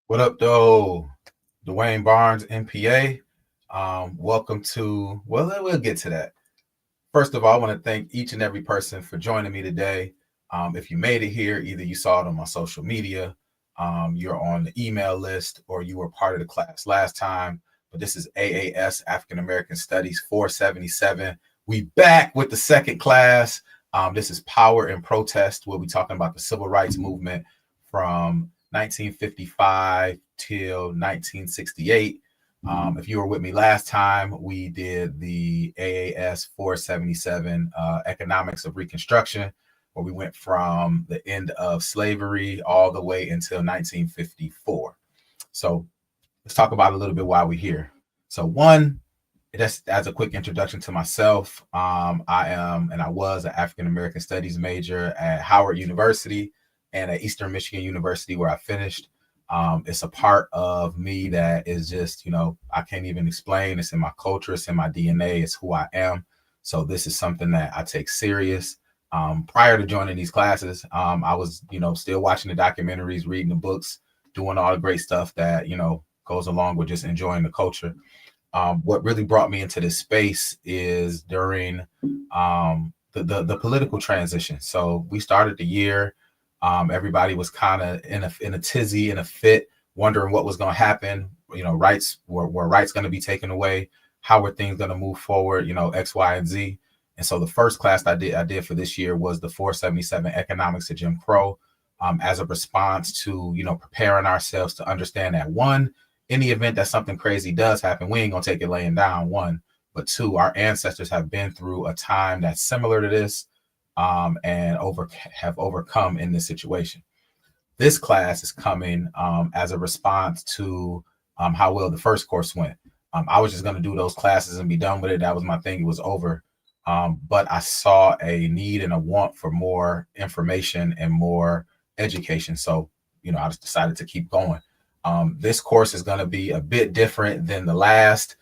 What up, though? Dwayne Barnes, NPA. Welcome to, well, we'll get to that. First of all, I want to thank each and every person for joining me today. If you made it here, either you saw it on my social media, you're on the email list, or you were part of the class last time. But this is AAS, African American Studies 477. We back with the second class. This is Power and Protest. We'll be talking about the civil rights movement from 1955 till 1968. If you were with me last time, we did the AAS 477 Economics of Reconstruction, where we went from the end of slavery all the way until 1954. So let's talk about a little bit why we're here. So one, just as a quick introduction to myself, I am and I was an African American Studies major at Howard University and at Eastern Michigan University, where I finished. It's a part of me that is just, I can't even explain. It's in my culture, it's in my DNA, it's who I am. So this is something that I take serious. Prior to joining these classes, I was, still watching the documentaries, reading the books, doing all the great stuff that, goes along with just enjoying the culture. What really brought me into this space is during the political transition. So we started the year. Everybody was kind of in a tizzy, in a fit, wondering what was going to happen. Rights were rights going to be taken away? How were things going to move forward? X, Y, and Z. And so the first class I did for this year was the 477 Economics of Jim Crow, as a response to preparing ourselves to understand that, one, in the event that something crazy does happen, we ain't gonna take it laying down, one, but two, our ancestors have been through a time that's similar to this, and have overcome in this situation. This class is coming as a response to how well the first course went. I was just going to do those classes and be done with it. That was my thing. It was over. But I saw a need and a want for more information and more education. So, I just decided to keep going. This course is going to be a bit different than the last.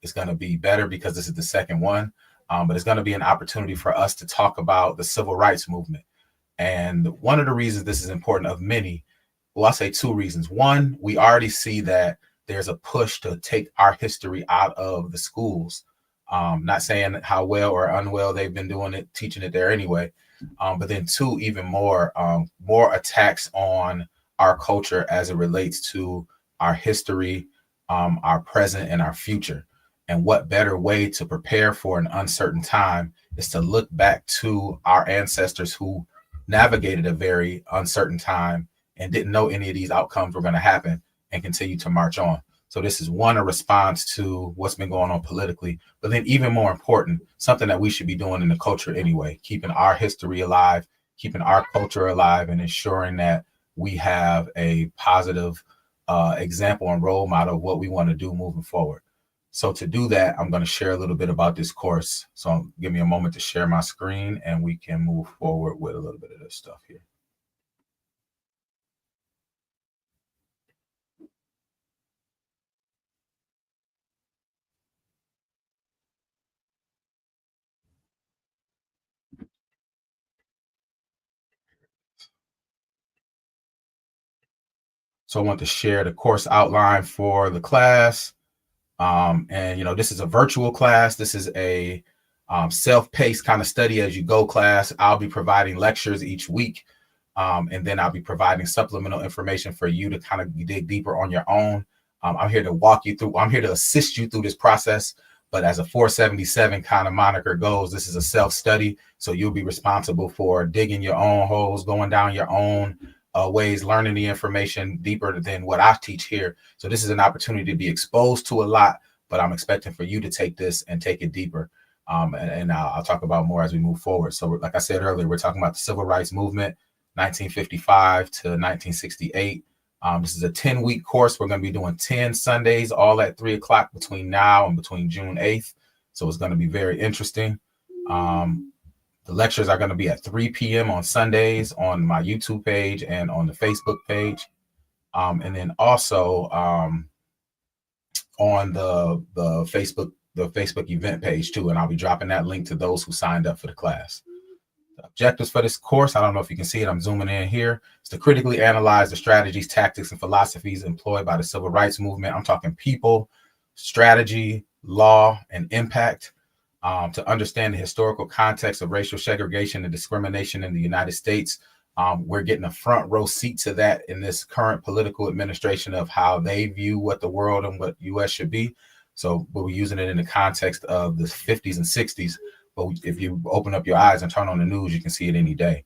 It's going to be better because this is the second one. But it's going to be an opportunity for us to talk about the civil rights movement. And one of the reasons this is important of many, well, I'll say two reasons. One, we already see that there's a push to take our history out of the schools. Not saying how well or unwell they've been doing it, teaching it there anyway. But then two, even more attacks on our culture as it relates to our history, our present, and our future. And what better way to prepare for an uncertain time is to look back to our ancestors who navigated a very uncertain time and didn't know any of these outcomes were going to happen and continue to march on. So this is one, a response to what's been going on politically, but then even more important, something that we should be doing in the culture anyway, keeping our history alive, keeping our culture alive, and ensuring that we have a positive example and role model of what we want to do moving forward. So to do that, I'm going to share a little bit about this course. So give me a moment to share my screen and we can move forward with a little bit of this stuff here. So I want to share the course outline for the class. And, this is a virtual class. This is a self-paced kind of study as you go class. I'll be providing lectures each week. And then I'll be providing supplemental information for you to kind of dig deeper on your own. I'm here to walk you through. I'm here to assist you through this process. But as a 477 kind of moniker goes, this is a self-study. So you'll be responsible for digging your own holes, going down your own ways, learning the information deeper than what I teach here. So this is an opportunity to be exposed to a lot, but I'm expecting for you to take this and take it deeper. And I'll talk about more as we move forward. So like I said earlier, we're talking about the civil rights movement, 1955 to 1968. This is a 10-week course. We're going to be doing 10 Sundays, all at 3 o'clock between now and between June 8th. So it's going to be very interesting. The lectures are going to be at 3 p.m. on Sundays on my YouTube page and on the Facebook page. And then also on the Facebook event page too. And I'll be dropping that link to those who signed up for the class. Objectives for this course, I don't know if you can see it, I'm zooming in here, is to critically analyze the strategies, tactics, and philosophies employed by the civil rights movement. I'm talking people, strategy, law, and impact, to understand the historical context of racial segregation and discrimination in the United States. We're getting a front row seat to that in this current political administration of how they view what the world and what U.S. should be. So we're using it in the context of the 50s and 60s. But if you open up your eyes and turn on the news, you can see it any day.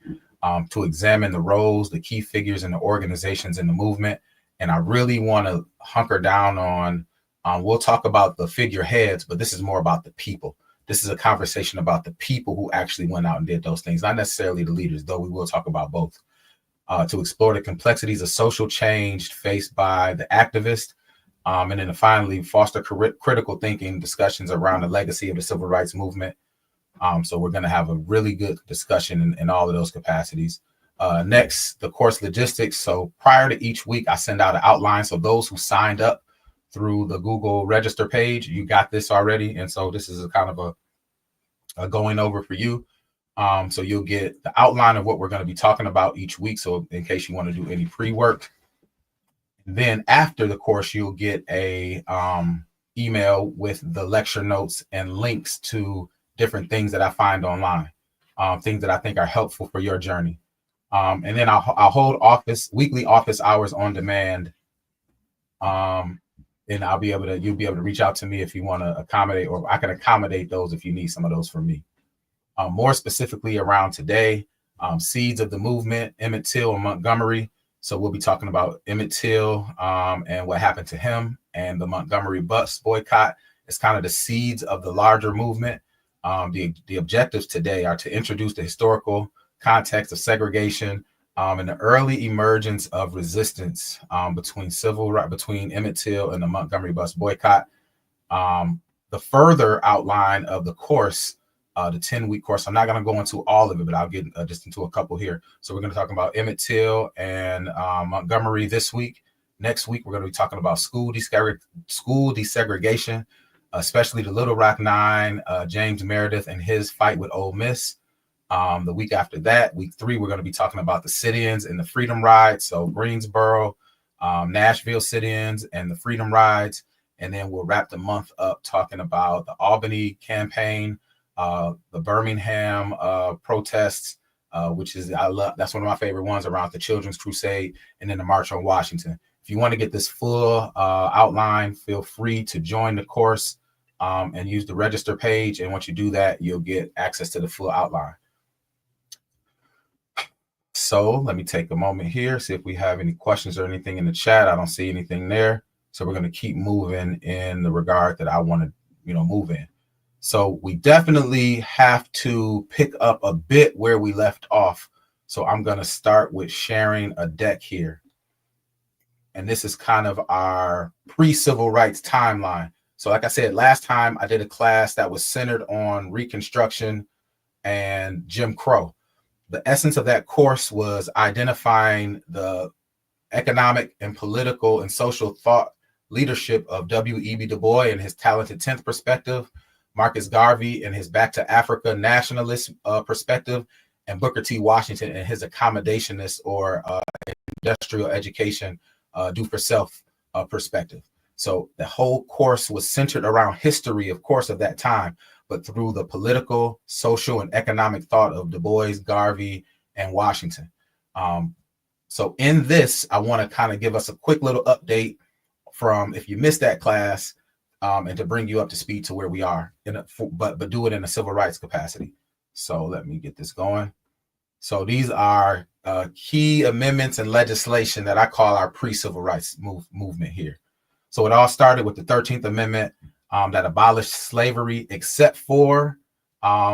To examine the roles, the key figures, and the organizations in the movement. And I really want to hunker down on, we'll talk about the figureheads, but this is more about the people. This is a conversation about the people who actually went out and did those things, not necessarily the leaders, though we will talk about both. To explore the complexities of social change faced by the activist. And then finally, foster critical thinking discussions around the legacy of the civil rights movement. So we're going to have a really good discussion in all of those capacities. Next, the course logistics. So prior to each week, I send out an outline. So those who signed up through the Google register page, you got this already. And so this is a kind of a going over for you. So you'll get the outline of what we're going to be talking about each week. So in case you want to do any pre-work. Then after the course, you'll get a email with the lecture notes and links to different things that I find online, things that I think are helpful for your journey. And then I'll hold weekly office hours on demand. And you'll be able to reach out to me if you want to accommodate, or I can accommodate those if you need some of those from me. More specifically around today, seeds of the movement, Emmett Till and Montgomery. So we'll be talking about Emmett Till and what happened to him, and the Montgomery Bus Boycott. It's kind of the seeds of the larger movement. The objectives today are to introduce the historical context of segregation and the early emergence of resistance between Emmett Till and the Montgomery Bus Boycott. The further outline of the course, the 10-week course, I'm not going to go into all of it, but I'll get just into a couple here. So we're going to talk about Emmett Till and Montgomery this week. Next week, we're going to be talking about school desegregation, especially the Little Rock Nine, James Meredith and his fight with Ole Miss. The week after that, week 3, we're going to be talking about the sit-ins and the Freedom Rides. So Greensboro, Nashville sit-ins and the Freedom Rides. And then we'll wrap the month up talking about the Albany campaign, the Birmingham protests, which is, that's one of my favorite ones, around the Children's Crusade, and then the March on Washington. If you want to get this full outline, feel free to join the course and use the register page. And once you do that, you'll get access to the full outline. So let me take a moment here, see if we have any questions or anything in the chat. I don't see anything there. So we're going to keep moving in the regard that I want to, move in. So we definitely have to pick up a bit where we left off. So I'm going to start with sharing a deck here. And this is kind of our pre-civil rights timeline. So like I said, last time I did a class that was centered on Reconstruction and Jim Crow. The essence of that course was identifying the economic and political and social thought leadership of W.E.B. Du Bois and his talented 10th perspective, Marcus Garvey and his back to Africa nationalist perspective, and Booker T. Washington and his accommodationist or industrial education do for self perspective. So the whole course was centered around history, of course, of that time, but through the political, social, and economic thought of Du Bois, Garvey, and Washington. So in this, I want to kind of give us a quick little update from, if you missed that class, and to bring you up to speed to where we are, but do it in a civil rights capacity. So let me get this going. So these are key amendments and legislation that I call our pre-civil rights movement here. So it all started with the 13th Amendment that abolished slavery, except for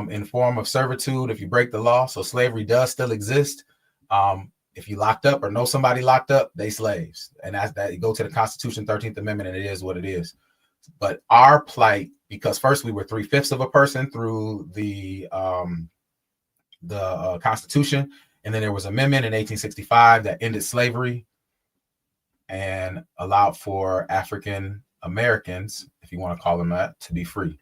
in form of servitude if you break the law. So slavery does still exist. If you locked up or know somebody locked up, they slaves. And that you go to the Constitution, 13th Amendment, and it is what it is. But our plight, because first we were 3/5 of a person through the Constitution, and then there was an amendment in 1865 that ended slavery and allowed for African Americans, if you want to call them that, to be free.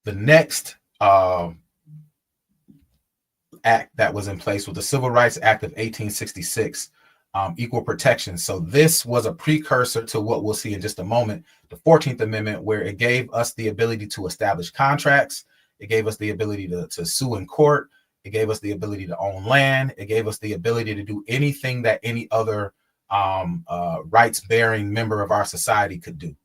The next act that was in place with the Civil Rights Act of 1866, equal protection. So this was a precursor to what we'll see in just a moment, the 14th Amendment, where it gave us the ability to establish contracts. It gave us the ability to sue in court. It gave us the ability to own land. It gave us the ability to do anything that any other rights-bearing member of our society could do.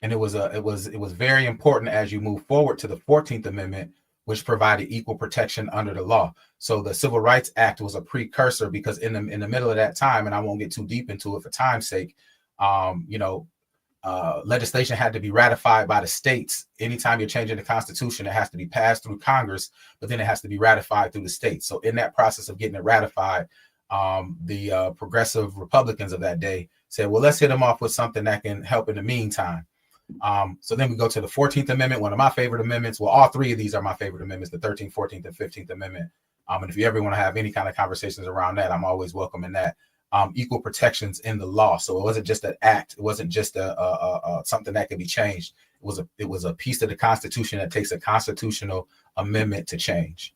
And it was very important as you move forward to the 14th Amendment, which provided equal protection under the law. So the Civil Rights Act was a precursor, because in the middle of that time, and I won't get too deep into it for time's sake, legislation had to be ratified by the states. Anytime you're changing the Constitution, it has to be passed through Congress, but then it has to be ratified through the states. So in that process of getting it ratified, the progressive Republicans of that day said, well, let's hit them off with something that can help in the meantime. So then we go to the 14th Amendment, one of my favorite amendments. Well, all three of these are my favorite amendments, the 13th, 14th, and 15th Amendment. And if you ever want to have any kind of conversations around that, I'm always welcoming that. Equal protections in the law. So it wasn't just an act. It wasn't just something that could be changed. It was a piece of the Constitution that takes a constitutional amendment to change.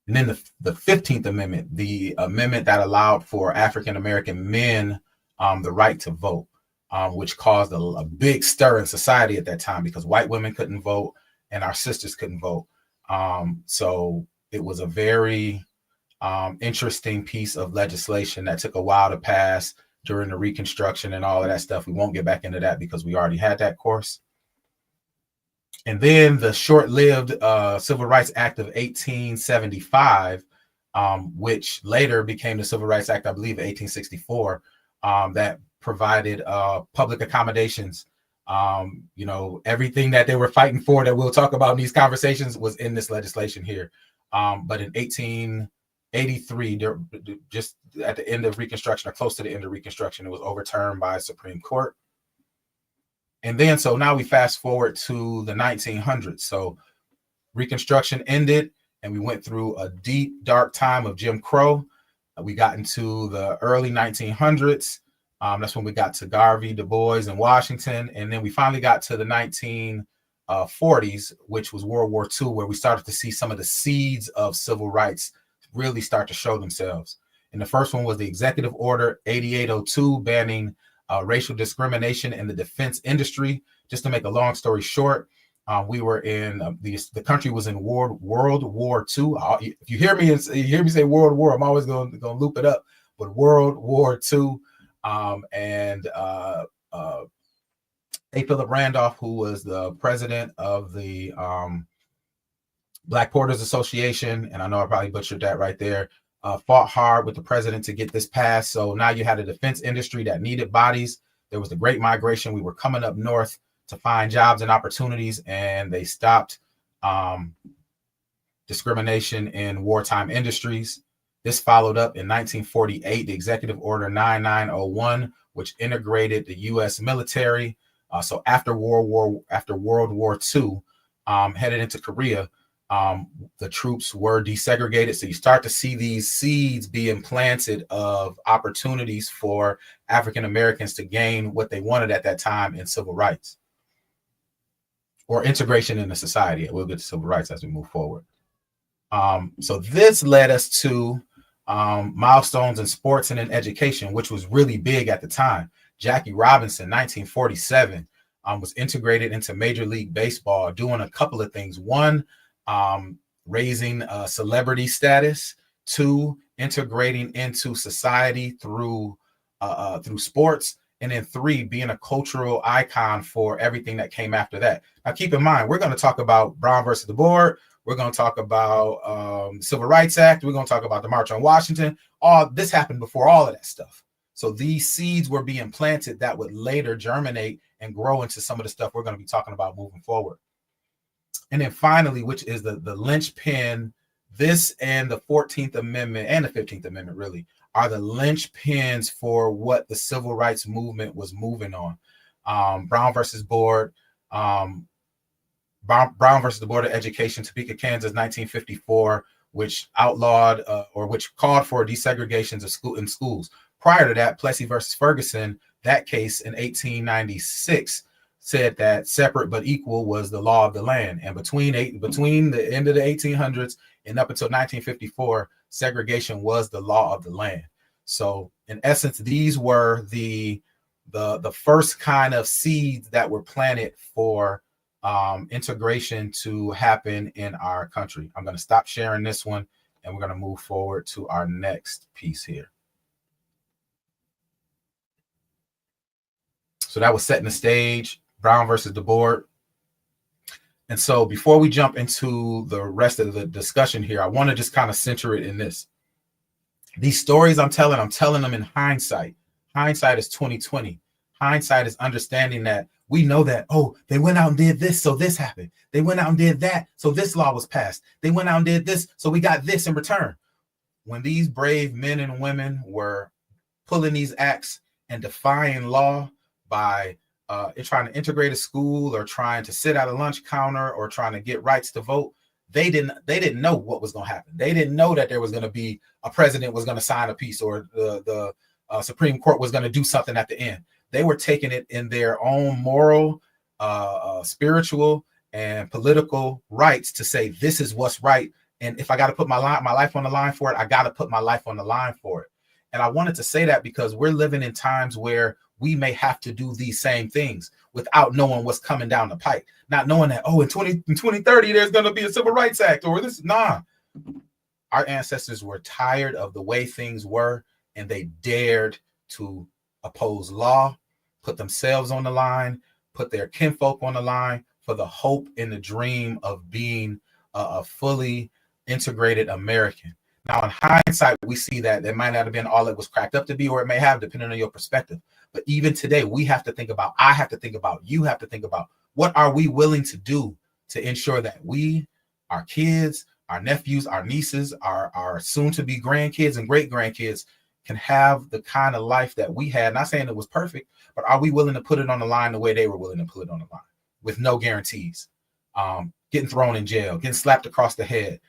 And then the 15th Amendment, the amendment that allowed for African-American men the right to vote. Which caused a big stir in society at that time, because white women couldn't vote and our sisters couldn't vote. So it was a very interesting piece of legislation that took a while to pass during the Reconstruction and all of that stuff. We won't get back into that because we already had that course. And then the short-lived Civil Rights Act of 1875, which later became the Civil Rights Act, I believe, of 1864, that provided public accommodations. Everything that they were fighting for that we'll talk about in these conversations was in this legislation here. But in 1883, just at the end of Reconstruction, or close to the end of Reconstruction, it was overturned by Supreme Court. And then, so now we fast forward to the 1900s. So Reconstruction ended, and we went through a deep, dark time of Jim Crow. We got into the early 1900s. That's when we got to Garvey, Du Bois, and Washington. And then we finally got to the 1940s, which was World War II, where we started to see some of the seeds of civil rights really start to show themselves. And the first one was the Executive Order 8802, banning racial discrimination in the defense industry. Just to make a long story short, we were in the country was in World War II. If you hear me say World War, I'm always going to loop it up. But World War II. And A. Philip Randolph, who was the president of the Black Porters Association, and I know I probably butchered that right there, fought hard with the president to get this passed. So now you had a defense industry that needed bodies. There was the Great Migration. We were coming up north to find jobs and opportunities, and they stopped discrimination in wartime industries. This followed up in 1948, the Executive Order 9901, which integrated the U.S. military. So after World War II, headed into Korea, the troops were desegregated. So you start to see these seeds being planted of opportunities for African Americans to gain what they wanted at that time in civil rights or integration into society. We'll get to civil rights as we move forward. So this led us to milestones in sports and in education, which was really big at the time. Jackie Robinson, 1947, was integrated into Major League Baseball, doing a couple of things. One, raising celebrity status. Two, integrating into society through sports. And then three, being a cultural icon for everything that came after that. Now, keep in mind, we're going to talk about Brown versus the Board. We're going to talk about the Civil Rights Act. We're going to talk about the March on Washington. All this happened before all of that stuff. So these seeds were being planted that would later germinate and grow into some of the stuff we're going to be talking about moving forward. And then finally, which is the linchpin, this and the 14th Amendment and the 15th Amendment really are the linchpins for what the civil rights movement was moving on. Brown versus Board, Brown versus the Board of Education, Topeka, Kansas, 1954, which outlawed or which called for desegregations in schools. Prior to that, Plessy versus Ferguson, that case in 1896, said that separate but equal was the law of the land. And between the end of the 1800s and up until 1954, segregation was the law of the land. So in essence, these were the first kind of seeds that were planted for integration to happen in our country. I'm going to stop sharing this one, and we're going to move forward to our next piece here. So that was setting the stage, Brown versus Du Bois. And so before we jump into the rest of the discussion here, I want to just kind of center it in this. These stories I'm telling them in hindsight. Hindsight is 2020. Hindsight is understanding that we know that, oh, they went out and did this, so this happened. They went out and did that, so this law was passed. They went out and did this, so we got this in return. When these brave men and women were pulling these acts and defying law by trying to integrate a school or trying to sit at a lunch counter or trying to get rights to vote, they didn't know what was going to happen. They didn't know that there was going to be a president was going to sign a piece or the Supreme Court was going to do something at the end. They were taking it in their own moral, spiritual, and political rights to say, this is what's right. And if I got to put my life on the line for it, I got to put my life on the line for it. And I wanted to say that because we're living in times where we may have to do these same things without knowing what's coming down the pike, not knowing that, oh, in 2030, there's going to be a Civil Rights Act or this. Nah, our ancestors were tired of the way things were, and they dared to oppose law, put themselves on the line, put their kinfolk on the line for the hope and the dream of being a fully integrated American. Now, in hindsight, we see that it might not have been all it was cracked up to be, or it may have, depending on your perspective. But even today, we have to think about, I have to think about, you have to think about, what are we willing to do to ensure that we, our kids, our nephews, our nieces, our soon-to-be grandkids and great-grandkids can have the kind of life that we had. Not saying it was perfect, but are we willing to put it on the line the way they were willing to put it on the line with no guarantees, getting thrown in jail, getting slapped across the head.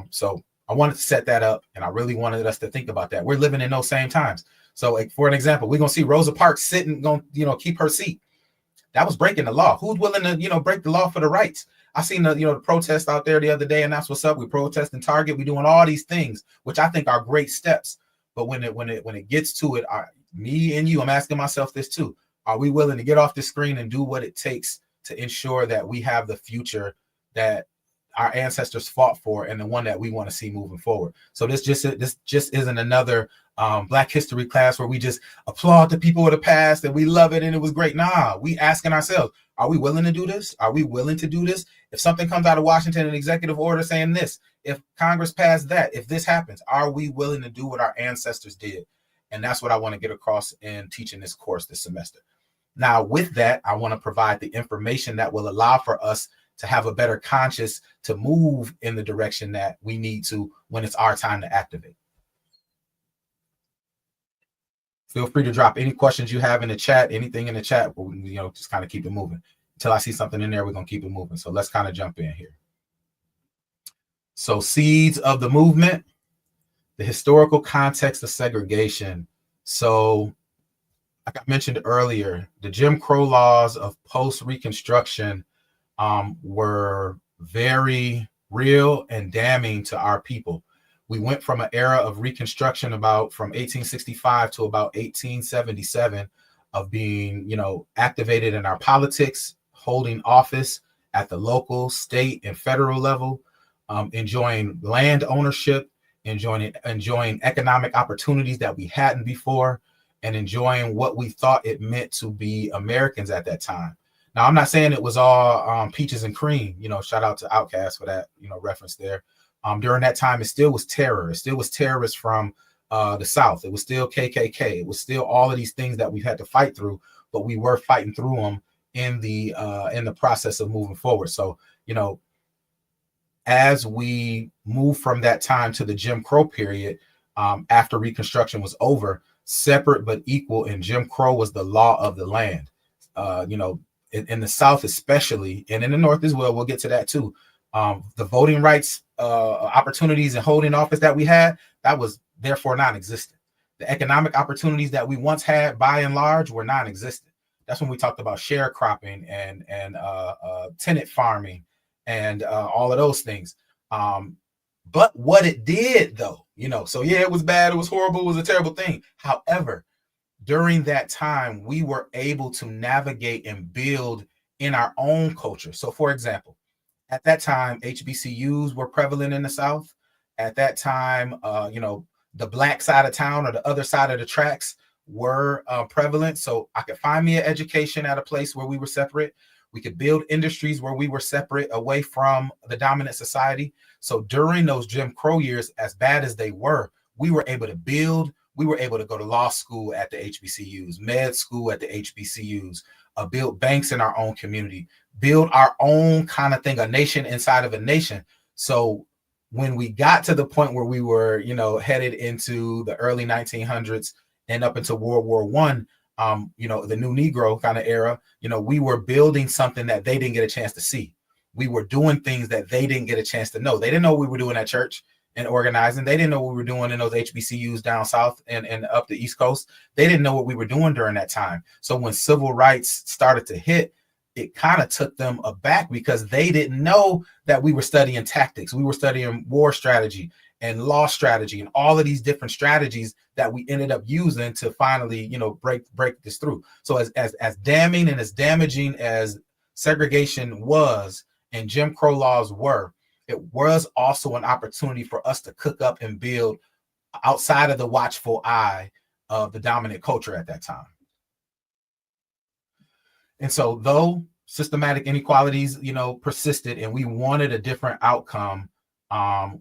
So I wanted to set that up, and I really wanted us to think about that. We're living in those same times. So like, for an example, we're going to see Rosa Parks sitting, going, keep her seat. That was breaking the law. Who's willing to, break the law for the rights? I seen the protest out there the other day, and that's what's up. We protest in Target. We're doing all these things, which I think are great steps. But when it gets to it, me and you, I'm asking myself this too. Are we willing to get off the screen and do what it takes to ensure that we have the future that our ancestors fought for and the one that we want to see moving forward? So this just isn't another Black history class where we just applaud the people of the past and we love it and it was great. Nah, we asking ourselves, are we willing to do this? Are we willing to do this? If something comes out of Washington, an executive order saying this, if Congress passed that, if this happens, are we willing to do what our ancestors did? And that's what I want to get across in teaching this course this semester. Now, with that, I want to provide the information that will allow for us to have a better conscience to move in the direction that we need to when it's our time to activate. Feel free to drop any questions you have in the chat, anything in the chat, but just kind of keep it moving. Until I see something in there, we're going to keep it moving. So let's kind of jump in here. So seeds of the movement, the historical context of segregation. So like I mentioned earlier, the Jim Crow laws of post-Reconstruction were very real and damning to our people. We went from an era of Reconstruction from 1865 to about 1877 of being, activated in our politics, holding office at the local, state, and federal level, enjoying land ownership, enjoying economic opportunities that we hadn't before, and enjoying what we thought it meant to be Americans at that time. Now, I'm not saying it was all peaches and cream, shout out to Outkast for that, reference there. During that time, it still was terror. It still was terrorists from the South. It was still KKK. It was still all of these things that we've had to fight through, but we were fighting through them in the process of moving forward. So, as we move from that time to the Jim Crow period, after Reconstruction was over, separate but equal in Jim Crow was the law of the land. In the South especially, and in the North as well, we'll get to that too. The voting rights opportunities and holding office that we had, that was therefore non-existent. The economic opportunities that we once had, by and large, were non-existent. That's when we talked about sharecropping and tenant farming and all of those things. But what it did, though, so yeah, it was bad, it was horrible, it was a terrible thing. However, during that time, we were able to navigate and build in our own culture. So, for example, at that time, HBCUs were prevalent in the South. At that time, the black side of town or the other side of the tracks were prevalent. So I could find me an education at a place where we were separate. We could build industries where we were separate away from the dominant society. So during those Jim Crow years, as bad as they were, we were able to build. We were able to go to law school at the HBCUs, med school at the HBCUs, build banks in our own community, build our own kind of thing, a nation inside of a nation. So when we got to the point where we were, headed into the early 1900s and up into World War One, the new Negro kind of era, we were building something that they didn't get a chance to see. We were doing things that they didn't get a chance to know. They didn't know what we were doing at church and organizing. They didn't know what we were doing in those HBCUs down south and up the East Coast. They didn't know what we were doing during that time. So when civil rights started to hit, it kind of took them aback because they didn't know that we were studying tactics. We were studying war strategy and law strategy and all of these different strategies that we ended up using to finally, break this through. So as damning and as damaging as segregation was and Jim Crow laws were, it was also an opportunity for us to cook up and build outside of the watchful eye of the dominant culture at that time. And so though systematic inequalities, persisted and we wanted a different outcome,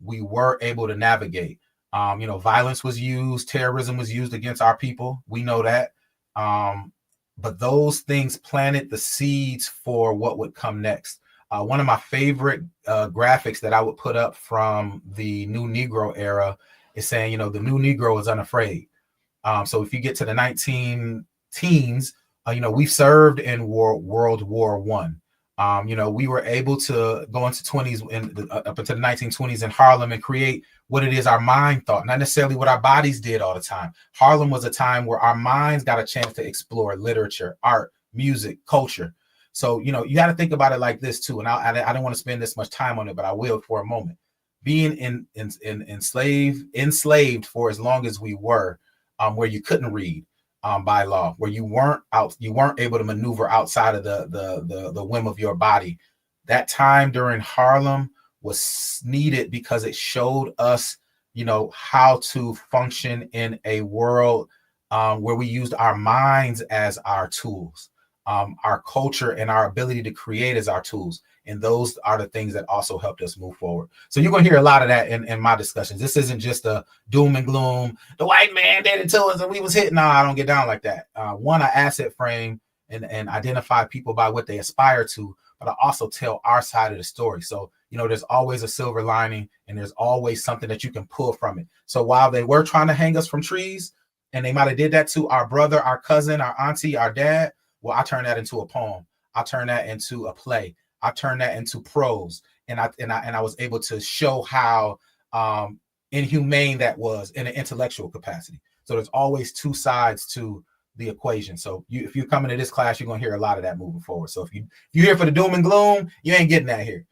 we were able to navigate. Violence was used, terrorism was used against our people. We know that. But those things planted the seeds for what would come next. One of my favorite graphics that I would put up from the New Negro era is saying, the New Negro is unafraid. So if you get to the 19 teens, we served in World War One. We were able to go into 20s and up into the 1920s in Harlem and create what it is our mind thought, not necessarily what our bodies did all the time. Harlem was a time where our minds got a chance to explore literature, art, music, culture. So, you got to think about it like this too. And I don't want to spend this much time on it, but I will for a moment. Being enslaved for as long as we were, where you couldn't read, by law, where you weren't able to maneuver outside of the whim of your body. That time during Harlem was needed because it showed us, how to function in a world where we used our minds as our tools, our culture and our ability to create as our tools. And those are the things that also helped us move forward. So you're going to hear a lot of that in my discussions. This isn't just a doom and gloom. The white man did it to us and we was hit. No, I don't get down like that. One, I asset frame and identify people by what they aspire to, but I also tell our side of the story. So, there's always a silver lining and there's always something that you can pull from it. So while they were trying to hang us from trees and they might've did that to our brother, our cousin, our auntie, our dad, well, I turned that into a poem. I turned that into a play. I turned that into prose, and I was able to show how inhumane that was in an intellectual capacity. So there's always two sides to the equation. So if you come into this class, you're gonna hear a lot of that moving forward. So if you're here for the doom and gloom, you ain't getting that here.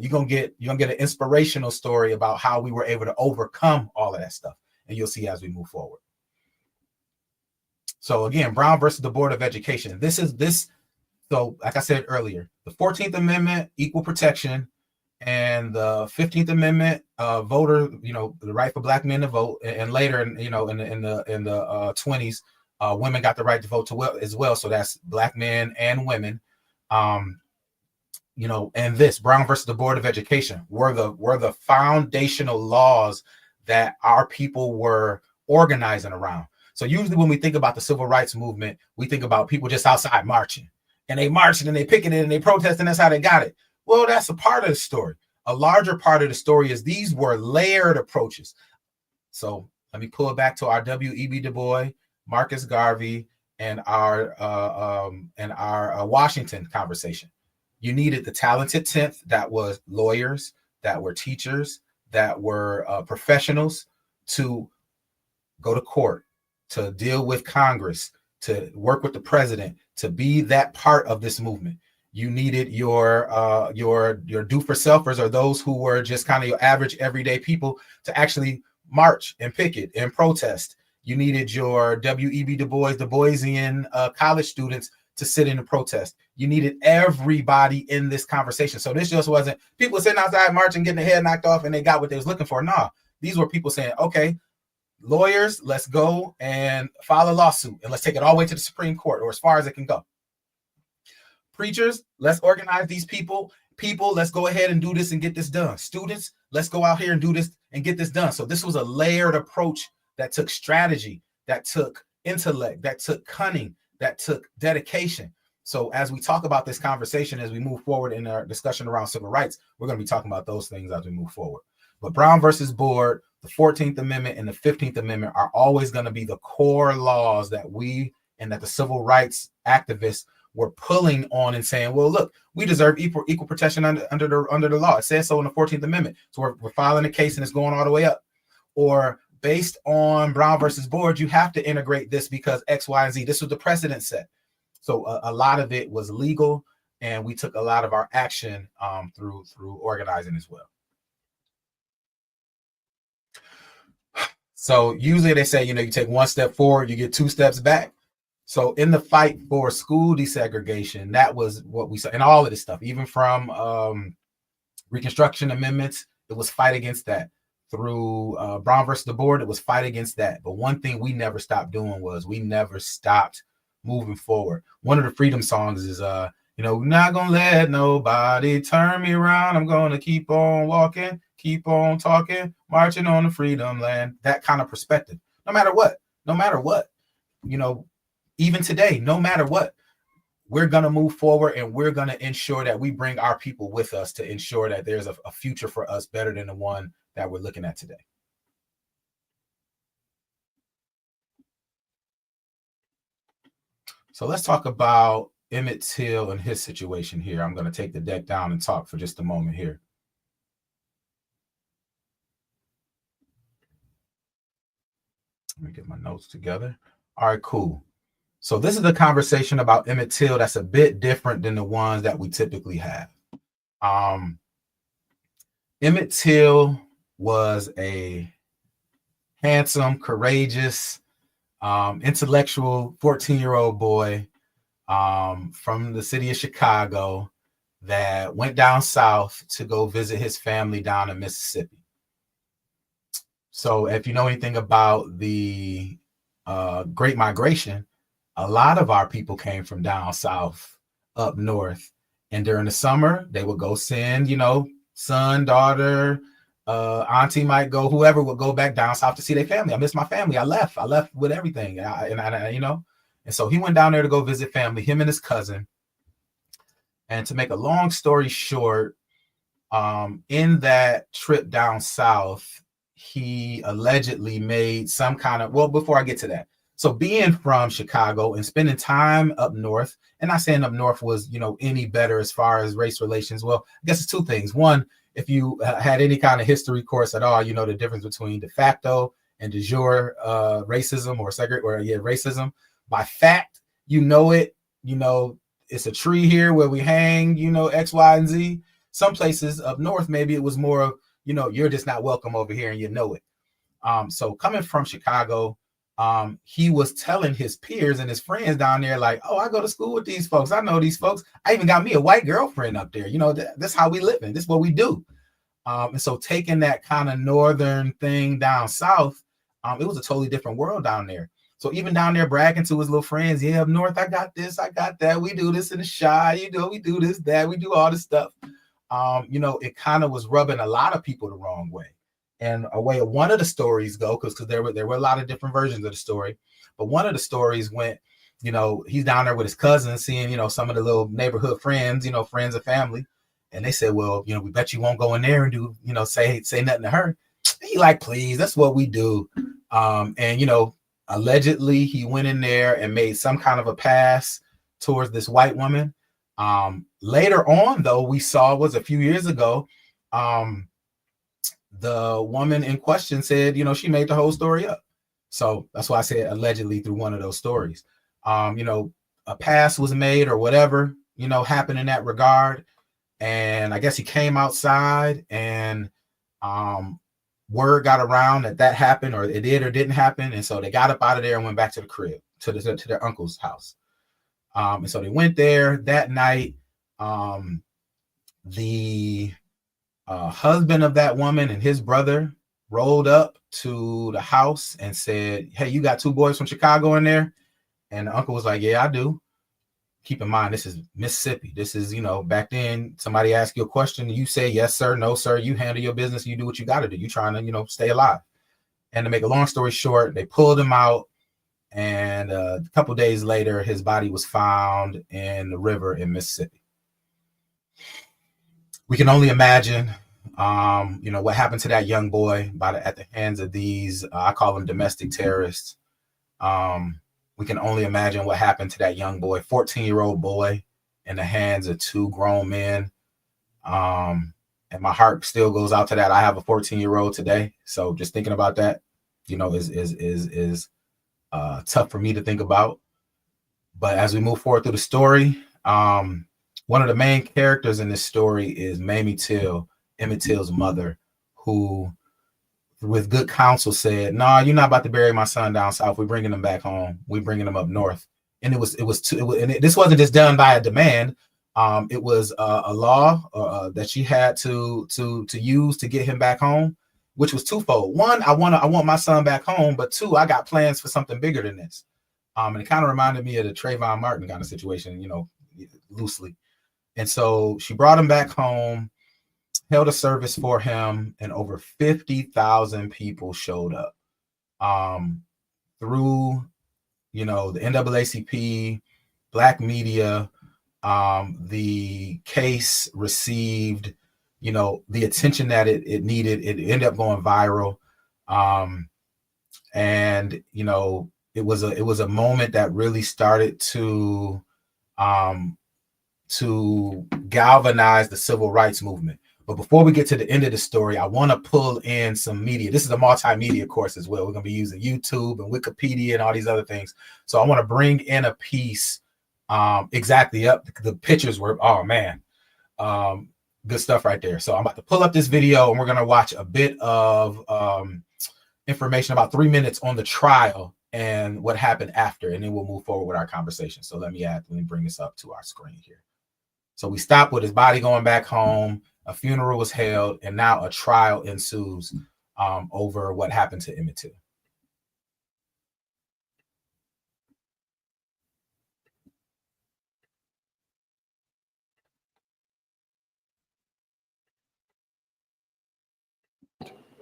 You're gonna get an inspirational story about how we were able to overcome all of that stuff, and you'll see as we move forward. So again, Brown versus the Board of Education. So like I said earlier, the 14th Amendment, equal protection, and the 15th Amendment, voter, the right for black men to vote, and later, in the 20s, women got the right to vote as well. So that's black men and women. And this Brown versus the Board of Education were the foundational laws that our people were organizing around. So usually when we think about the civil rights movement, we think about people just outside marching. And they marched and they picketed and they protested, and that's how they got it. Well, that's a part of the story. A larger part of the story is these were layered approaches. So let me pull it back to our W.E.B. Du Bois, Marcus Garvey, and our Washington conversation. You needed the talented 10th that was lawyers, that were teachers, that were professionals to go to court, to deal with Congress, to work with the president, to be that part of this movement. You needed your do-for-selfers, or those who were just kind of your average everyday people, to actually march and picket and protest. You needed your W.E.B. Du Boisian college students to sit in and protest. You needed everybody in this conversation. So this just wasn't people sitting outside marching, getting their head knocked off, and they got what they was looking for. No, these were people saying, okay, lawyers, let's go and file a lawsuit, and let's take it all the way to the Supreme Court, or as far as it can go. Preachers, let's organize these people. People, let's go ahead and do this and get this done. Students, let's go out here and do this and get this done. So this was a layered approach that took strategy, that took intellect, that took cunning, that took dedication. So as we talk about this conversation, as we move forward in our discussion around civil rights, we're going to be talking about those things as we move forward. But Brown versus Board, the 14th Amendment and the 15th Amendment are always going to be the core laws that we and that the civil rights activists were pulling on and saying, well, look, we deserve equal protection under the law. It says so in the 14th Amendment. So we're filing a case and it's going all the way up. Or based on Brown versus Board, you have to integrate this because X, Y, and Z. This was the precedent set. So a lot of it was legal, and we took a lot of our action through organizing as well. So usually they say, you take one step forward, you get two steps back. So in the fight for school desegregation, that was what we saw, and all of this stuff, even from Reconstruction amendments, it was fight against that. Through Brown versus the Board, it was fight against that. But one thing we never stopped doing was we never stopped moving forward. One of the freedom songs is, we're not going to let nobody turn me around. I'm going to keep on walking, keep on talking, marching on the freedom land. That kind of perspective, no matter what, even today, no matter what, we're going to move forward, and we're going to ensure that we bring our people with us to ensure that there's a future for us better than the one that we're looking at today. So let's talk about Emmett Till and his situation here. I'm going to take the deck down and talk for just a moment here. Let me get my notes together. All right, cool. So this is a conversation about Emmett Till that's a bit different than the ones that we typically have. Emmett Till was a handsome, courageous, intellectual 14-year-old boy from the city of Chicago that went down south to go visit his family down in Mississippi. So if you know anything about the Great Migration, a lot of our people came from down south up north. And during the summer, they would go send, son, daughter, auntie might go, whoever would go back down south to see their family. I miss my family. I left with everything. And so he went down there to go visit family, him and his cousin. And to make a long story short, in that trip down south, he allegedly made some kind of, well, before I get to that. So being from Chicago and spending time up north, and not saying up north was, any better as far as race relations. Well, I guess it's two things. One, if you had any kind of history course at all, the difference between de facto and de jure racism or racism. By fact, it, it's a tree here where we hang, X, Y, and Z. Some places up north, maybe it was more of, you're just not welcome over here and it. So coming from Chicago, he was telling his peers and his friends down there, like, oh, I go to school with these folks. I know these folks. I even got me a white girlfriend up there. That's how we live in. This is what we do. And so taking that kind of northern thing down south, it was a totally different world down there. So even down there bragging to his little friends, yeah, up north, I got this, I got that. We do this in the shy, we do this, that, we do all this stuff. It kind of was rubbing a lot of people the wrong way. And a way one of the stories go, because there were a lot of different versions of the story, but one of the stories went, he's down there with his cousins, seeing, some of the little neighborhood friends, friends and family. And they said, well, we bet you won't go in there and do, say nothing to her. And he like, please, that's what we do. And, allegedly he went in there and made some kind of a pass towards this white woman. Later on, though, we saw was a few years ago, the woman in question said, she made the whole story up. So that's why I said allegedly through one of those stories. a pass was made or whatever, happened in that regard. And I guess he came outside and word got around that happened, or it did or didn't happen. And so they got up out of there and went back to the crib, to their uncle's house. And so they went there that night. The husband of that woman and his brother rolled up to the house and said, "Hey, you got two boys from Chicago in there?" And the uncle was like, "Yeah, I do." Keep in mind, this is Mississippi. This is, back then, somebody asks you a question, you say, "Yes, sir," "No, sir." You handle your business. You do what you got to do. You trying to, stay alive. And to make a long story short, they pulled him out. And a couple days later, his body was found in the river in Mississippi. We can only imagine, what happened to that young boy at the hands of these, I call them domestic terrorists. We can only imagine what happened to that young boy, 14-year-old boy, in the hands of two grown men. And my heart still goes out to that. I have a 14-year-old today. So just thinking about that, is tough for me to think about. But as we move forward through the story, one of the main characters in this story is Emmett Till, Emmett Till's mother, who, with good counsel, said, "No, you're not about to bury my son down south. We're bringing him back home. We're bringing him up north." And this wasn't just done by a demand. It was a law that she had to use to get him back home, which was twofold. One, I want my son back home, but two, I got plans for something bigger than this. And it kind of reminded me of the Trayvon Martin kind of situation, loosely. And so she brought him back home, held a service for him, and over 50,000 people showed up through, the NAACP, Black media. The case received, the attention that it needed. It ended up going viral. And, it was a moment that really started to galvanize the civil rights movement. But before we get to the end of the story, I want to pull in some media. This is a multimedia course as well. We're going to be using YouTube and Wikipedia and all these other things. So I want to bring in a piece exactly up. The pictures were, oh man, good stuff right there. So I'm about to pull up this video and we're going to watch a bit of information, about 3 minutes on the trial and what happened after, and then we'll move forward with our conversation. So let me bring this up to our screen here. So we stopped with his body going back home. A funeral was held, and now a trial ensues over what happened to Emmett Till.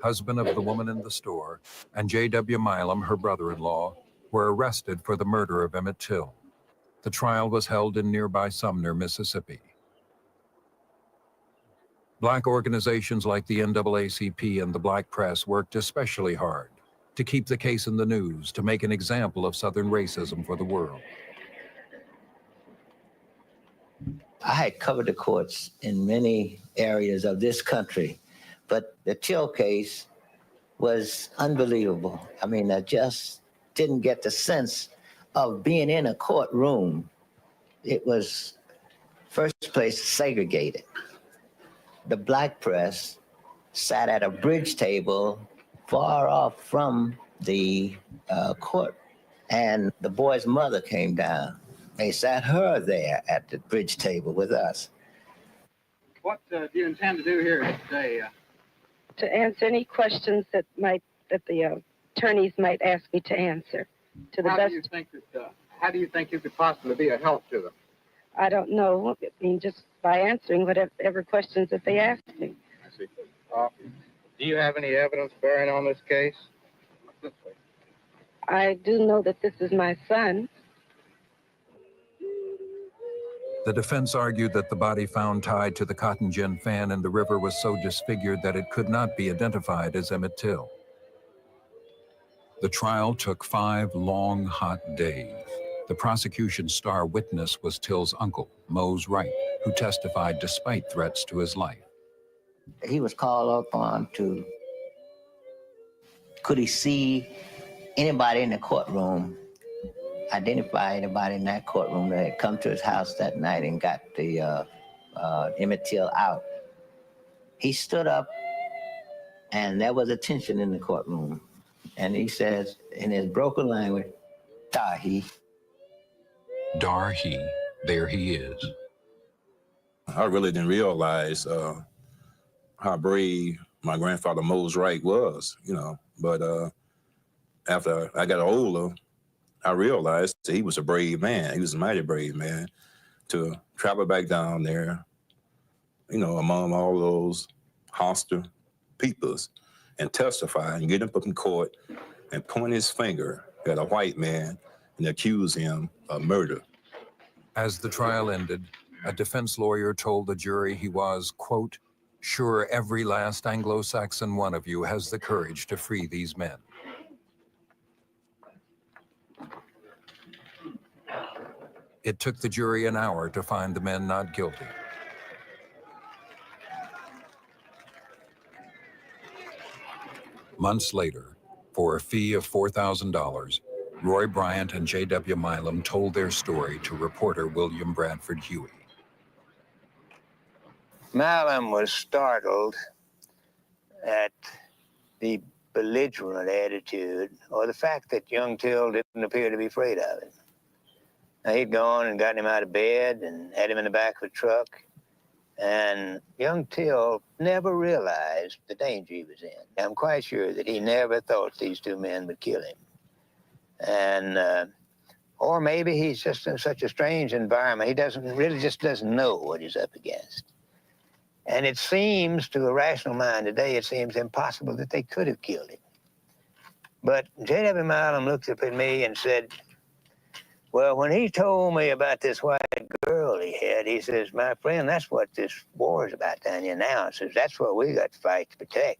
Husband of the woman in the store, and J.W. Milam, her brother-in-law, were arrested for the murder of Emmett Till. The trial was held in nearby Sumner, Mississippi. Black organizations like the NAACP and the Black press worked especially hard to keep the case in the news, to make an example of Southern racism for the world. I had covered the courts in many areas of this country, but the Till case was unbelievable. I mean, I just didn't get the sense of being in a courtroom. It was, first place, segregated. The Black press sat at a bridge table far off from the court, and the boy's mother came down. They sat her there at the bridge table with us. What do you intend to do here today? To answer any questions that the attorneys might ask me to answer. To the How best. How do you think you could possibly be a help to them? I don't know. I mean, just by answering whatever questions that they ask me. I see. Do you have any evidence bearing on this case? I do know that this is my son. The defense argued that the body found tied to the cotton gin fan in the river was so disfigured that it could not be identified as Emmett Till. The trial took 5 long, hot days. The prosecution's star witness was Till's uncle, Mose Wright, who testified despite threats to his life. He was called upon to, could he see anybody in the courtroom? identify anybody in that courtroom that had come to his house that night and got the Emmett Till out. He stood up, and there was a tension in the courtroom. And he says, in his broken language, "Dar he." Dar he, there he is. I really didn't realize how brave my grandfather Mose Wright was, you know. But after I got older, I realized that he was a brave man. He was a mighty brave man to travel back down there, you know, among all those hostile peoples and testify and get him up in court and point his finger at a white man and accuse him of murder. As the trial ended, a defense lawyer told the jury he was, quote, "sure every last Anglo-Saxon one of you has the courage to free these men." It took the jury an hour to find the men not guilty. Months later, for a fee of $4,000, Roy Bryant and J.W. Milam told their story to reporter William Bradford Huey. Milam was startled at the belligerent attitude, or the fact that young Till didn't appear to be afraid of it. Now, he'd gone and gotten him out of bed and had him in the back of a truck, and young Till never realized the danger he was in. I'm quite sure that he never thought these two men would kill him. And, or maybe he's just in such a strange environment, he just doesn't know what he's up against. And it seems, to a rational mind today, it seems impossible that they could have killed him. But J.W. Milam looked up at me and said, well, when he told me about this white girl he had, he says, my friend, that's what this war is about down here now. He says, that's what we got to fight to protect.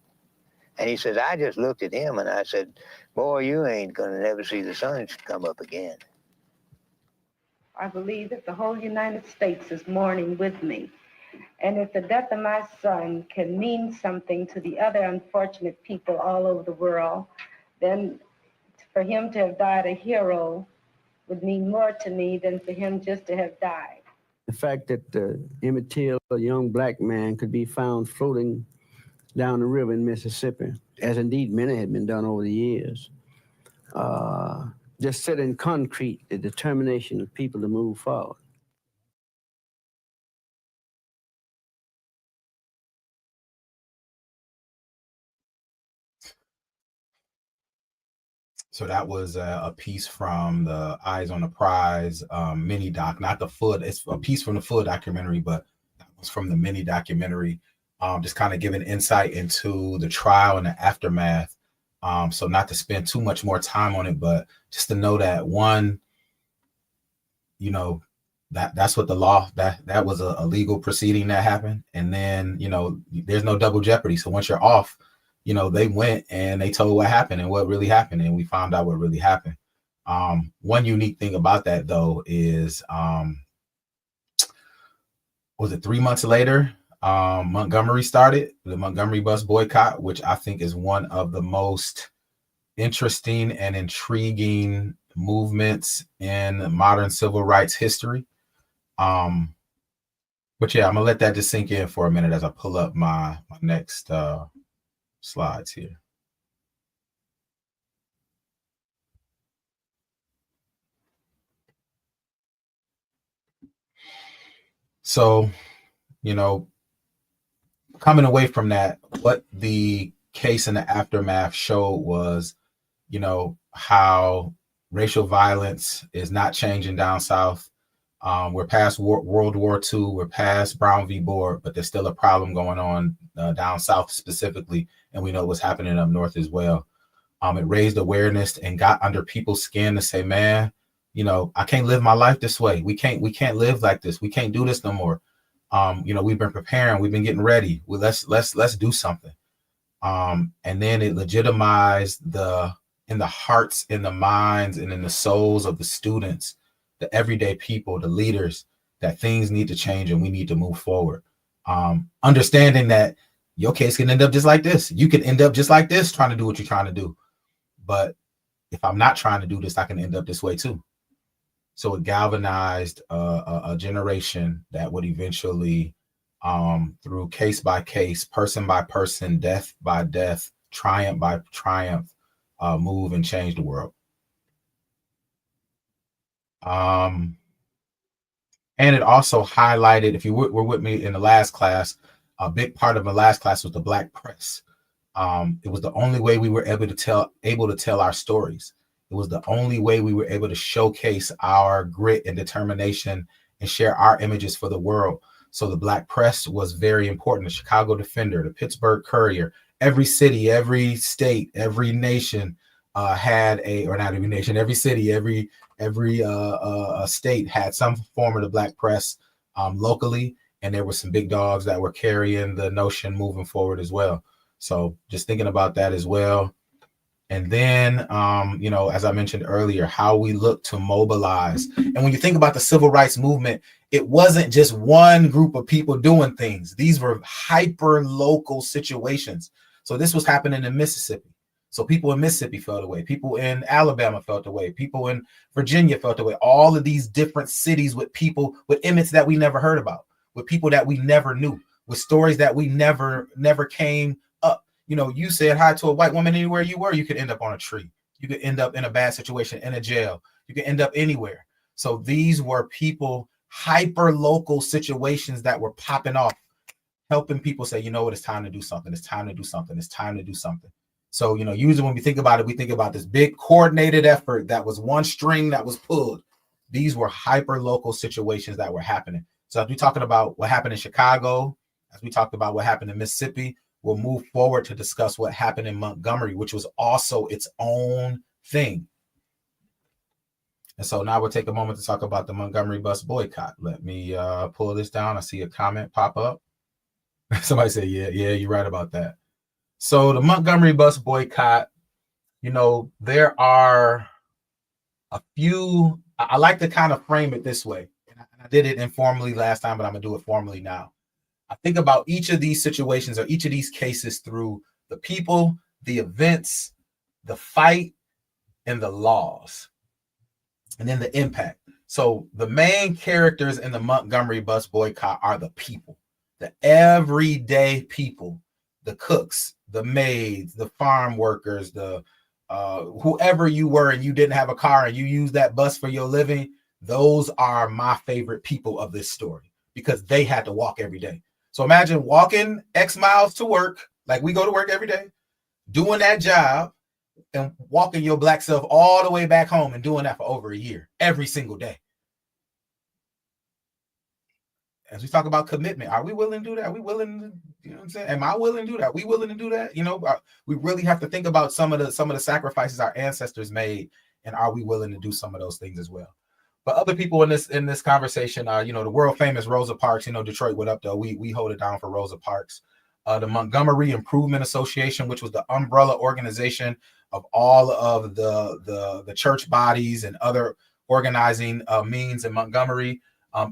And he says, I just looked at him and I said, boy, you ain't going to never see the sun come up again. I believe that the whole United States is mourning with me. And if the death of my son can mean something to the other unfortunate people all over the world, then for him to have died a hero would mean more to me than for him just to have died. The fact that Emmett Till, a young black man, could be found floating down the river in Mississippi, as indeed many had been done over the years, just set in concrete the determination of people to move forward. So that was a piece from the Eyes on the Prize mini doc, not the full. It's a piece from the full documentary, but that was from the mini documentary, just kind of giving insight into the trial and the aftermath. So not to spend too much more time on it, but just to know that one, you know, that's what the law, that was a legal proceeding that happened. And then, you know, there's no double jeopardy. So once you're off, you know, they went and they told what happened and what really happened. And we found out what really happened. One unique thing about that, though, is, was it 3 months later, Montgomery started the Montgomery Bus Boycott, which I think is one of the most interesting and intriguing movements in modern civil rights history. But yeah, I'm gonna let that just sink in for a minute as I pull up my next slides here. So, you know, coming away from that, what the case and the aftermath showed was, you know, how racial violence is not changing down south. We're past World War II, we're past Brown v. Board, but there's still a problem going on down south specifically, and we know what's happening up north as well. It raised awareness and got under people's skin to say, man, you know, I can't live my life this way. We can't live like this. We can't do this no more. You know, we've been preparing, we've been getting ready. Well, let's do something. And then it legitimized in the hearts, in the minds, and in the souls of the students, the everyday people, the leaders, that things need to change and we need to move forward. Understanding that your case can end up just like this. You can end up just like this trying to do what you're trying to do. But if I'm not trying to do this, I can end up this way too. So it galvanized a generation that would eventually, through case by case, person by person, death by death, triumph by triumph, move and change the world. And it also highlighted, if you were with me in the last class, a big part of the last class was the Black press. It was the only way we were able to tell our stories. It was the only way we were able to showcase our grit and determination and share our images for the world. So the Black press was very important. The Chicago Defender, the Pittsburgh Courier, every city, every state, every nation had a, or not every nation, every city, every state had some form of the Black press locally. And there were some big dogs that were carrying the notion moving forward as well. So just thinking about that as well. And then, as I mentioned earlier, how we look to mobilize. And when you think about the civil rights movement, it wasn't just one group of people doing things. These were hyper local situations. So this was happening in Mississippi. So people in Mississippi felt away. People in Alabama felt away. People in Virginia felt away. All of these different cities with people, with Emmets that we never heard about, with people that we never knew, with stories that we never came up. You said hi to a white woman anywhere you were, you could end up on a tree. You could end up in a bad situation, in a jail. You could end up anywhere. So these were people, hyper local situations that were popping off, helping people say, you know what, it's time to do something. It's time to do something. It's time to do something. So, usually when we think about it, we think about this big coordinated effort that was one string that was pulled. These were hyper local situations that were happening. So as we're talking about what happened in Chicago, as we talked about what happened in Mississippi, we'll move forward to discuss what happened in Montgomery, which was also its own thing. And so now we'll take a moment to talk about the Montgomery Bus Boycott. Let me pull this down. I see a comment pop up. Somebody say, yeah, you're right about that. So the Montgomery Bus Boycott, there are a few, I like to kind of frame it this way. And I did it informally last time, but I'm going to do it formally now. I think about each of these situations or each of these cases through the people, the events, the fight, and the laws, and then the impact. So the main characters in the Montgomery Bus Boycott are the people, the everyday people, the cooks, the maids, the farm workers, the whoever you were and you didn't have a car and you use that bus for your living. Those are my favorite people of this story because they had to walk every day. So imagine walking X miles to work, like we go to work every day, doing that job and walking your Black self all the way back home and doing that for over a year, every single day. As we talk about commitment, are we willing to do that? Are we willing to, you know what I'm saying? Am I willing to do that? Are we willing to do that? We really have to think about some of the sacrifices our ancestors made, and are we willing to do some of those things as well? But other people in this conversation are, the world famous Rosa Parks. Detroit, what up though? We hold it down for Rosa Parks. The Montgomery Improvement Association, which was the umbrella organization of all of the church bodies and other organizing means in Montgomery.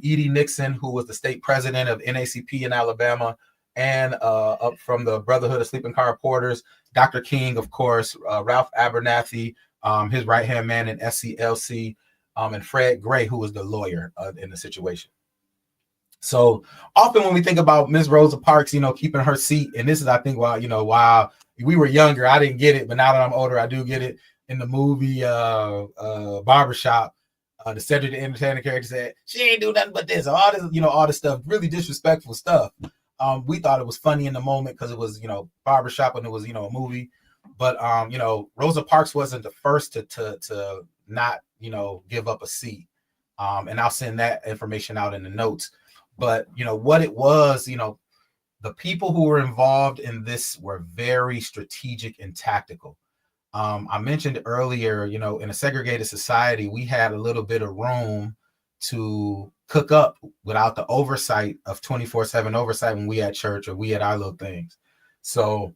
Edie Nixon, who was the state president of NACP in Alabama, and up from the Brotherhood of Sleeping Car Porters, Dr. King, of course, Ralph Abernathy, his right-hand man in SCLC, and Fred Gray, who was the lawyer in the situation. So often when we think about Miss Rosa Parks, keeping her seat, and this is, I think, while we were younger, I didn't get it, but now that I'm older, I do get it. In the movie Barbershop, the Cedric the Entertainer character said, she ain't do nothing but this, all this, all this stuff, really disrespectful stuff. We thought it was funny in the moment because it was, Barbershop and it was, a movie. But, Rosa Parks wasn't the first to not, give up a seat. And I'll send that information out in the notes. But, what it was, the people who were involved in this were very strategic and tactical. I mentioned earlier, in a segregated society, we had a little bit of room to cook up without the oversight of 24/7 oversight when we at church or we had our little things. So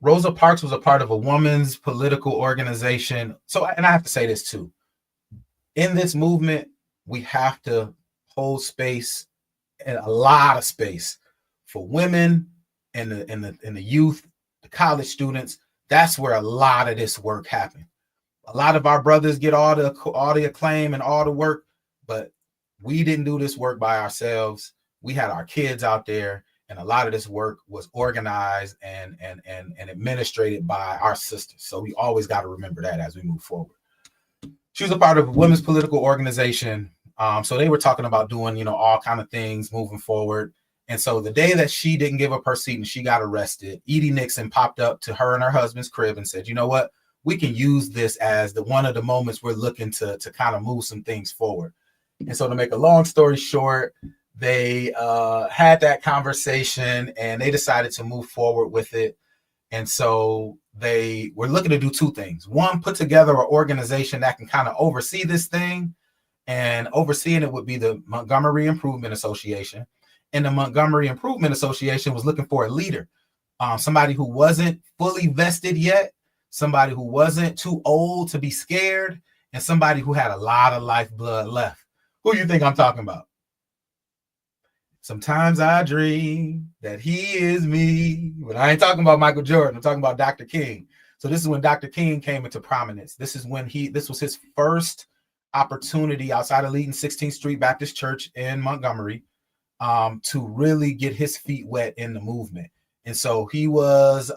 Rosa Parks was a part of a woman's political organization. So, and I have to say this too, in this movement, we have to hold space, and a lot of space, for women and the youth, the college students. That's where a lot of this work happened. A lot of our brothers get all the acclaim and all the work, but we didn't do this work by ourselves. We had our kids out there, and a lot of this work was organized and administrated by our sisters. So we always got to remember that as we move forward. She was a part of a women's political organization. So they were talking about doing, all kind of things moving forward. And so the day that she didn't give up her seat and she got arrested, Edie Nixon popped up to her and her husband's crib and said, you know what? We can use this as one of the moments we're looking to kind of move some things forward. And so to make a long story short, they had that conversation and they decided to move forward with it. And so they were looking to do two things. One, put together an organization that can kind of oversee this thing, and overseeing it would be the Montgomery Improvement Association. And the Montgomery Improvement Association was looking for a leader, somebody who wasn't fully vested yet, somebody who wasn't too old to be scared, and somebody who had a lot of lifeblood left. Who you think I'm talking about? Sometimes I dream that he is me. But I ain't talking about Michael Jordan. I'm talking about Dr. King. So this is when Dr. King came into prominence. This was his first opportunity outside of leading 16th Street Baptist Church in Montgomery to really get his feet wet in the movement. And so he was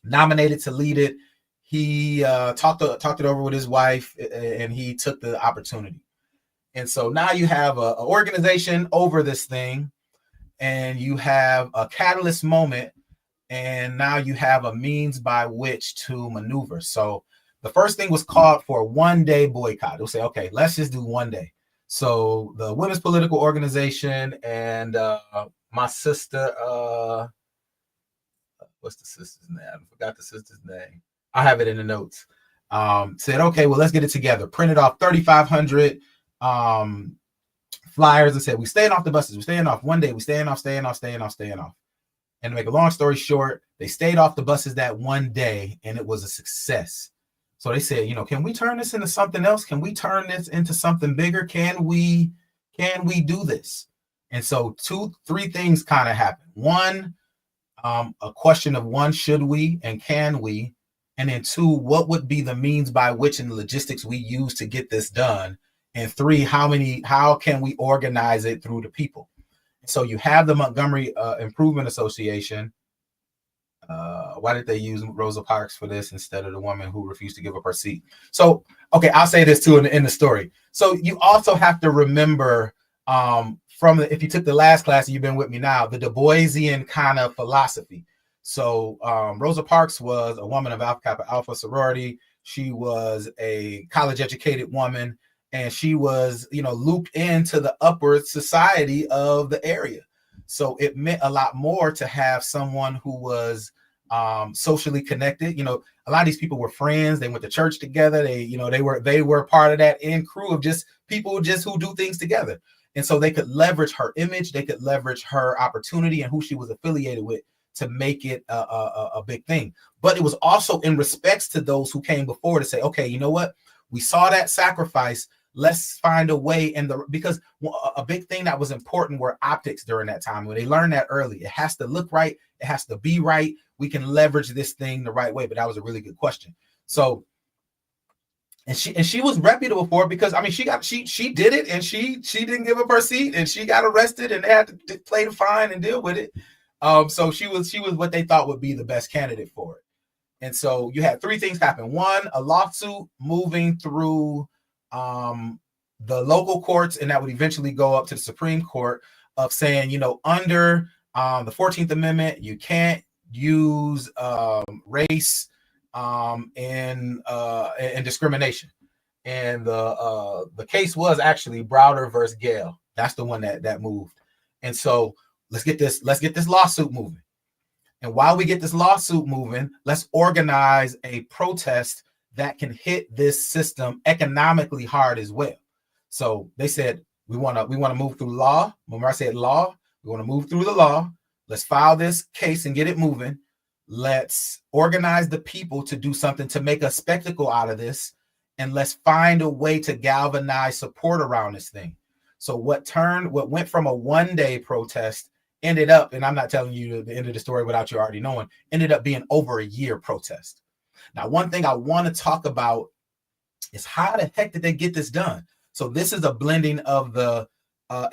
nominated to lead it. He talked it over with his wife, and he took the opportunity. And so now you have an organization over this thing, and you have a catalyst moment, and now you have a means by which to maneuver. So the first thing was called for a one-day boycott. They'll say, okay, let's just do one day. So the Women's Political Organization and my sister, what's the sister's name? I forgot the sister's name. I have it in the notes. Said, okay, well, let's get it together. Printed off 3,500 flyers and said, we staying off the buses. We're staying off one day. We're staying off. And to make a long story short, they stayed off the buses that one day, and it was a success. So they said, can we turn this into something else? Can we turn this into something bigger? Can we do this? And so 3 things kind of happened. One, a question of one, should we and can we? And then 2, what would be the means by which and the logistics we use to get this done? And 3, how can we organize it through the people? So you have the Montgomery Improvement Association. Why did they use Rosa Parks for this instead of the woman who refused to give up her seat? So, okay, I'll say this too in the story. So you also have to remember if you took the last class and you've been with me now, the Du Boisian kind of philosophy. So Rosa Parks was a woman of Alpha Kappa Alpha sorority. She was a college-educated woman, and she was, looped into the upward society of the area. So it meant a lot more to have someone who was socially connected. A lot of these people were friends. They went to church together. They were part of that in crew of just people who do things together. And so they could leverage her image. They could leverage her opportunity and who she was affiliated with to make it a big thing. But it was also in respects to those who came before to say, okay, you know what? We saw that sacrifice. Let's find a way because a big thing that was important were optics during that time. When they learned that early, it has to look right. It has to be right. We can leverage this thing the right way. But that was a really good question. So, and she was reputable for it because she did it, and she didn't give up her seat, and she got arrested, and they had to play the fine and deal with it. So she was what they thought would be the best candidate for it. And so you had 3 things happen. 1, a lawsuit moving through the local courts, and that would eventually go up to the Supreme Court of saying, under the 14th Amendment, you can't use race and discrimination. And the case was actually Browder versus Gale. That's the one that moved. And so let's get this lawsuit moving. And while we get this lawsuit moving, let's organize a protest that can hit this system economically hard as well. So they said, we want to move through law. Remember I said law? We want to move through the law. Let's file this case and get it moving. Let's organize the people to do something to make a spectacle out of this. And let's find a way to galvanize support around this thing. So what went from a one-day protest ended up, and I'm not telling you the end of the story without you already knowing, ended up being over a year protest. Now, one thing I want to talk about is how the heck did they get this done? So this is a blending of the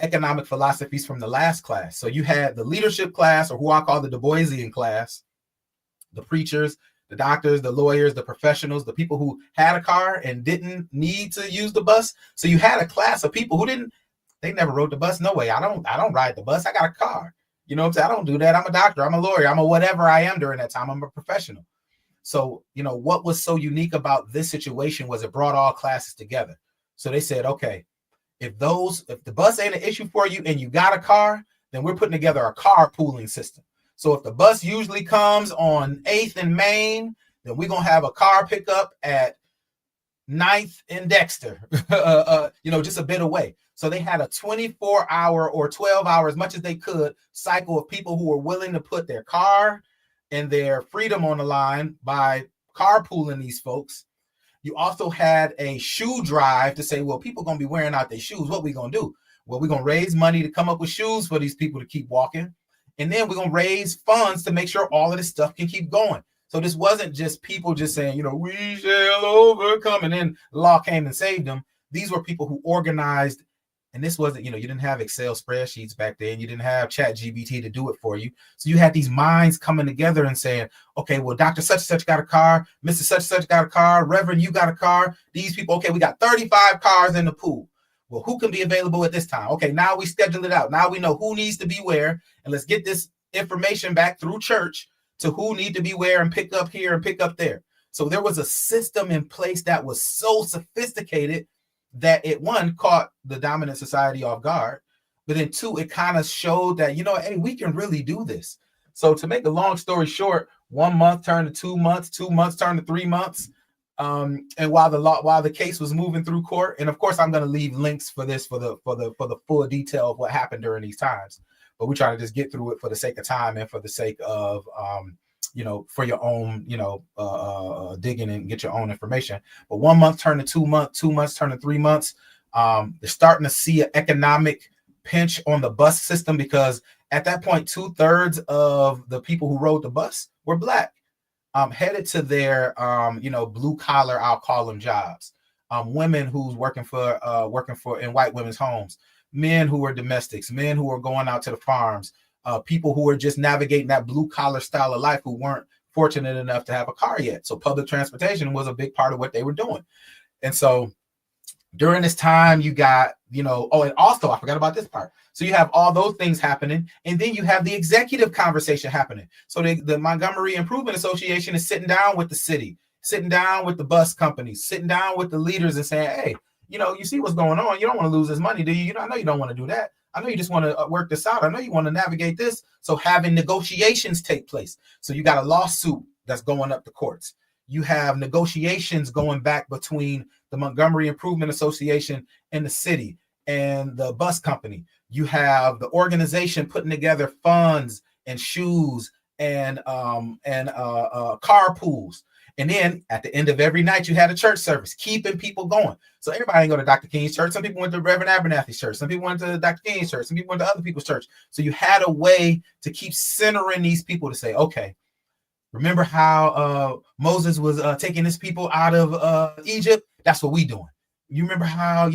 economic philosophies from the last class. So you had the leadership class, or who I call the Du Boisian class, the preachers, the doctors, the lawyers, the professionals, the people who had a car and didn't need to use the bus. So you had a class of people who they never rode the bus. No way. I don't ride the bus. I got a car. You know what I'm saying? I don't do that. I'm a doctor. I'm a lawyer. I'm a whatever I am during that time. I'm a professional. So, what was so unique about this situation was it brought all classes together. So they said, okay, if the bus ain't an issue for you and you got a car, then we're putting together a carpooling system. So if the bus usually comes on 8th and Main, then we're going to have a car pickup at 9th and Dexter, just a bit away. So they had a 24-hour or 12-hour, as much as they could, cycle of people who were willing to put their car and their freedom on the line by carpooling these folks. You also had a shoe drive to say, well, people are going to be wearing out their shoes. What we going to do? Well, we're going to raise money to come up with shoes for these people to keep walking. And then we're going to raise funds to make sure all of this stuff can keep going. So this wasn't just people just saying, we shall overcome. And then law came and saved them. These were people who organized. And this wasn't, you didn't have Excel spreadsheets back then. You didn't have ChatGPT to do it for you. So you had these minds coming together and saying, okay, well, Dr. Such and Such got a car. Mr. Such and Such got a car. Reverend, you got a car. These people, okay, we got 35 cars in the pool. Well, who can be available at this time? Okay, now we schedule it out. Now we know who needs to be where. And let's get this information back through church to who need to be where and pick up here and pick up there. So there was a system in place that was so sophisticated that it, one, caught the dominant society off guard, but then two, it kind of showed that, hey, we can really do this. So to make a long story short, 1 month turned to 2 months, 2 months turned to 3 months. And while the case was moving through court, and of course I'm going to leave links for this for the full detail of what happened during these times, but we try to just get through it for the sake of time and for the sake of for your own, digging and get your own information. But 1 month turned to 2 months, 2 months turned to 3 months. They're starting to see an economic pinch on the bus system because at that point, 2/3 of the people who rode the bus were Black, headed to their, blue collar, I'll call them jobs. Women who's working for in white women's homes, men who were domestics, men who were going out to the farms, people who were just navigating that blue collar style of life who weren't fortunate enough to have a car yet. So public transportation was a big part of what they were doing. And so during this time, you got, and also I forgot about this part. So you have all those things happening, and then you have the executive conversation happening. So the Montgomery Improvement Association is sitting down with the city, sitting down with the bus companies, sitting down with the leaders and saying, hey, you see what's going on. You don't want to lose this money, do you? I know you don't want to do that. I know you just want to work this out. I know you want to navigate this. So having negotiations take place. So you got a lawsuit that's going up the courts. You have negotiations going back between the Montgomery Improvement Association and the city and the bus company. You have the organization putting together funds and shoes and car pools. And then at the end of every night, you had a church service, keeping people going. So everybody didn't go to Dr. King's church. Some people went to Reverend Abernathy's church. Some people went to Dr. King's church. Some people went to other people's church. So you had a way to keep centering these people to say, okay, remember how Moses was taking his people out of Egypt? That's what we doing. You remember how,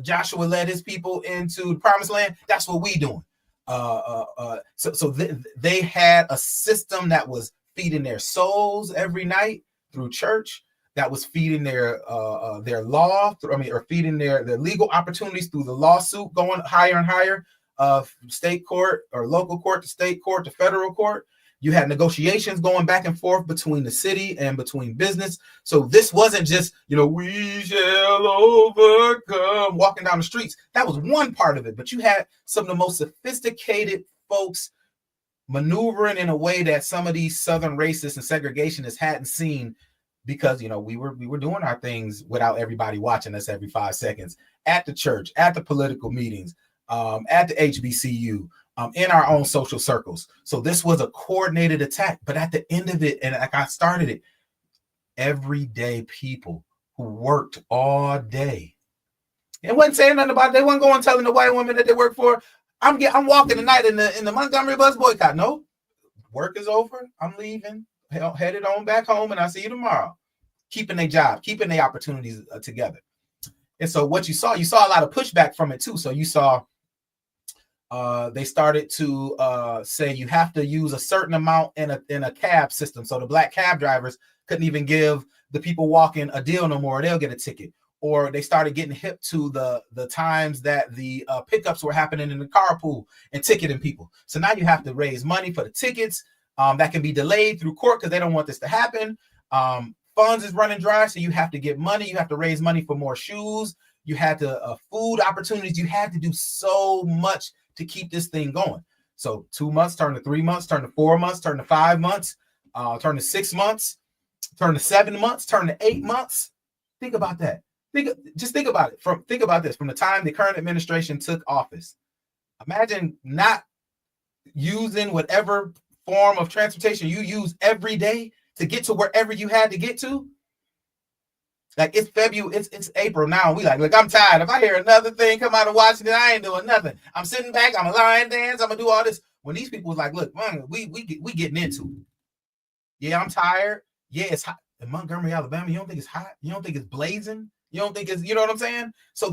Joshua led his people into the promised land? That's what we doing. So they had a system that was feeding their souls every night through church, that was feeding their law, or feeding their legal opportunities through the lawsuit going higher and higher, state court or local court to state court to federal court. You had negotiations going back and forth between the city and between business. So this wasn't just, we shall overcome, walking down the streets. That was one part of it. But you had some of the most sophisticated folks maneuvering in a way that some of these Southern racists and segregationists hadn't seen, because we were doing our things without everybody watching us every 5 seconds at the church, at the political meetings, at the HBCU, in our own social circles. So this was a coordinated attack. But at the end of it, and like I started it, everyday people who worked all day and wasn't saying nothing about it. They wasn't going telling the white women that they work for, I'm walking tonight in the Montgomery Bus Boycott. No, work is over. I'm leaving. headed on back home, and I'll see you tomorrow. Keeping their job, keeping their opportunities together. And so what you saw a lot of pushback from it too. So you saw they started to say you have to use a certain amount in a cab system. So the black cab drivers couldn't even give the people walking a deal no more. They'll get a ticket. Or they started getting hip to the times that the pickups were happening in the carpool and ticketing people. So now you have to raise money for the tickets that can be delayed through court because they don't want this to happen. Funds is running dry, so you have to get money. You have to raise money for more shoes. You had to food opportunities. You had to do so much to keep this thing going. So 2 months turned to 3 months, turned to 4 months, turned to 5 months, turned to 6 months, turned to 7 months, turned to 8 months. Think about that. Think about it. Think about this. From the time the current administration took office, imagine not using whatever form of transportation you use every day to get to wherever you had to get to. Like it's February, it's April now. We like, look, I'm tired. If I hear another thing come out of Washington, I ain't doing nothing. I'm sitting back. I'm a line dance. I'm gonna do all this. When these people was like, look, man, we getting into it. Yeah, I'm tired. Yeah, it's hot in Montgomery, Alabama. You don't think it's hot? You don't think it's blazing? You don't think it's, you know what I'm saying? So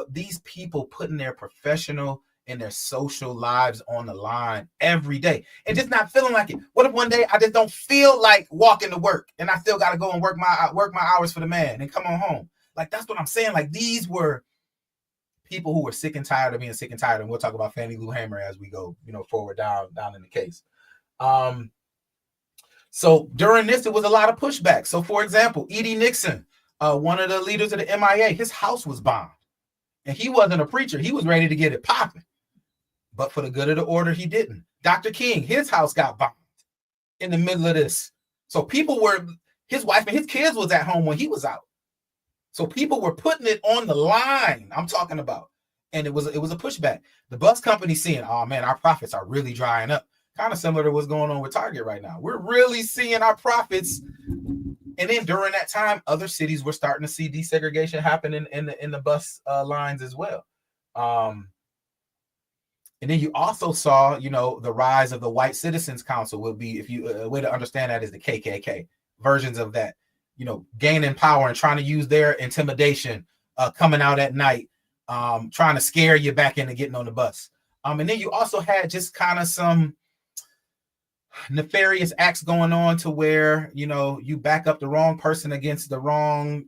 these people putting their professional and their social lives on the line every day and just not feeling like it. What if one day I just don't feel like walking to work and I still got to go and work my hours for the man and come on home? Like, that's what I'm saying. Like, these were people who were sick and tired of being sick and tired. And we'll talk about Fannie Lou Hamer as we go, forward down in the case. So during this, it was a lot of pushback. So for example, E.D. Nixon, one of the leaders of the MIA, his house was bombed and he wasn't a preacher. He was ready to get it popping. But for the good of the order, he didn't. Dr. King, his house got bombed in the middle of this. So his wife and his kids was at home when he was out. So people were putting it on the line, I'm talking about. And it was a pushback. The bus company seeing, oh man, our profits are really drying up. Kind of similar to what's going on with Target right now. We're really seeing our profits. And then during that time, other cities were starting to see desegregation happen in the bus lines as well. And then you also saw, the rise of the White Citizens Council will be, if you a way to understand that is the KKK versions of that, gaining power and trying to use their intimidation, coming out at night, trying to scare you back into getting on the bus. And then you also had just kind of some nefarious acts going on to where, you back up the wrong person against at the wrong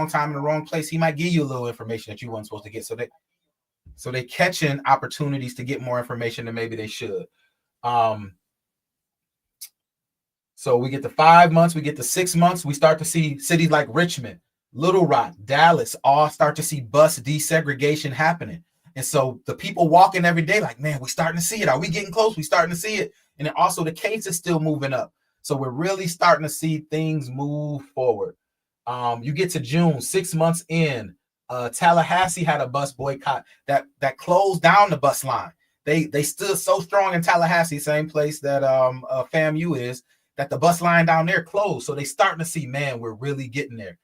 time in the wrong place. He might give you a little information that you weren't supposed to get. So they catching opportunities to get more information than maybe they should. So we get to 5 months, we get to 6 months, we start to see cities like Richmond, Little Rock, Dallas, all start to see bus desegregation happening. And so the people walking every day like, man, we're starting to see it. Are we getting close? We're starting to see it. And then also the case is still moving up. So we're really starting to see things move forward. You get to June, 6 months in, Tallahassee had a bus boycott that closed down the bus line. They stood so strong in Tallahassee, same place that FAMU is, that the bus line down there closed. So they starting to see, man, we're really getting there.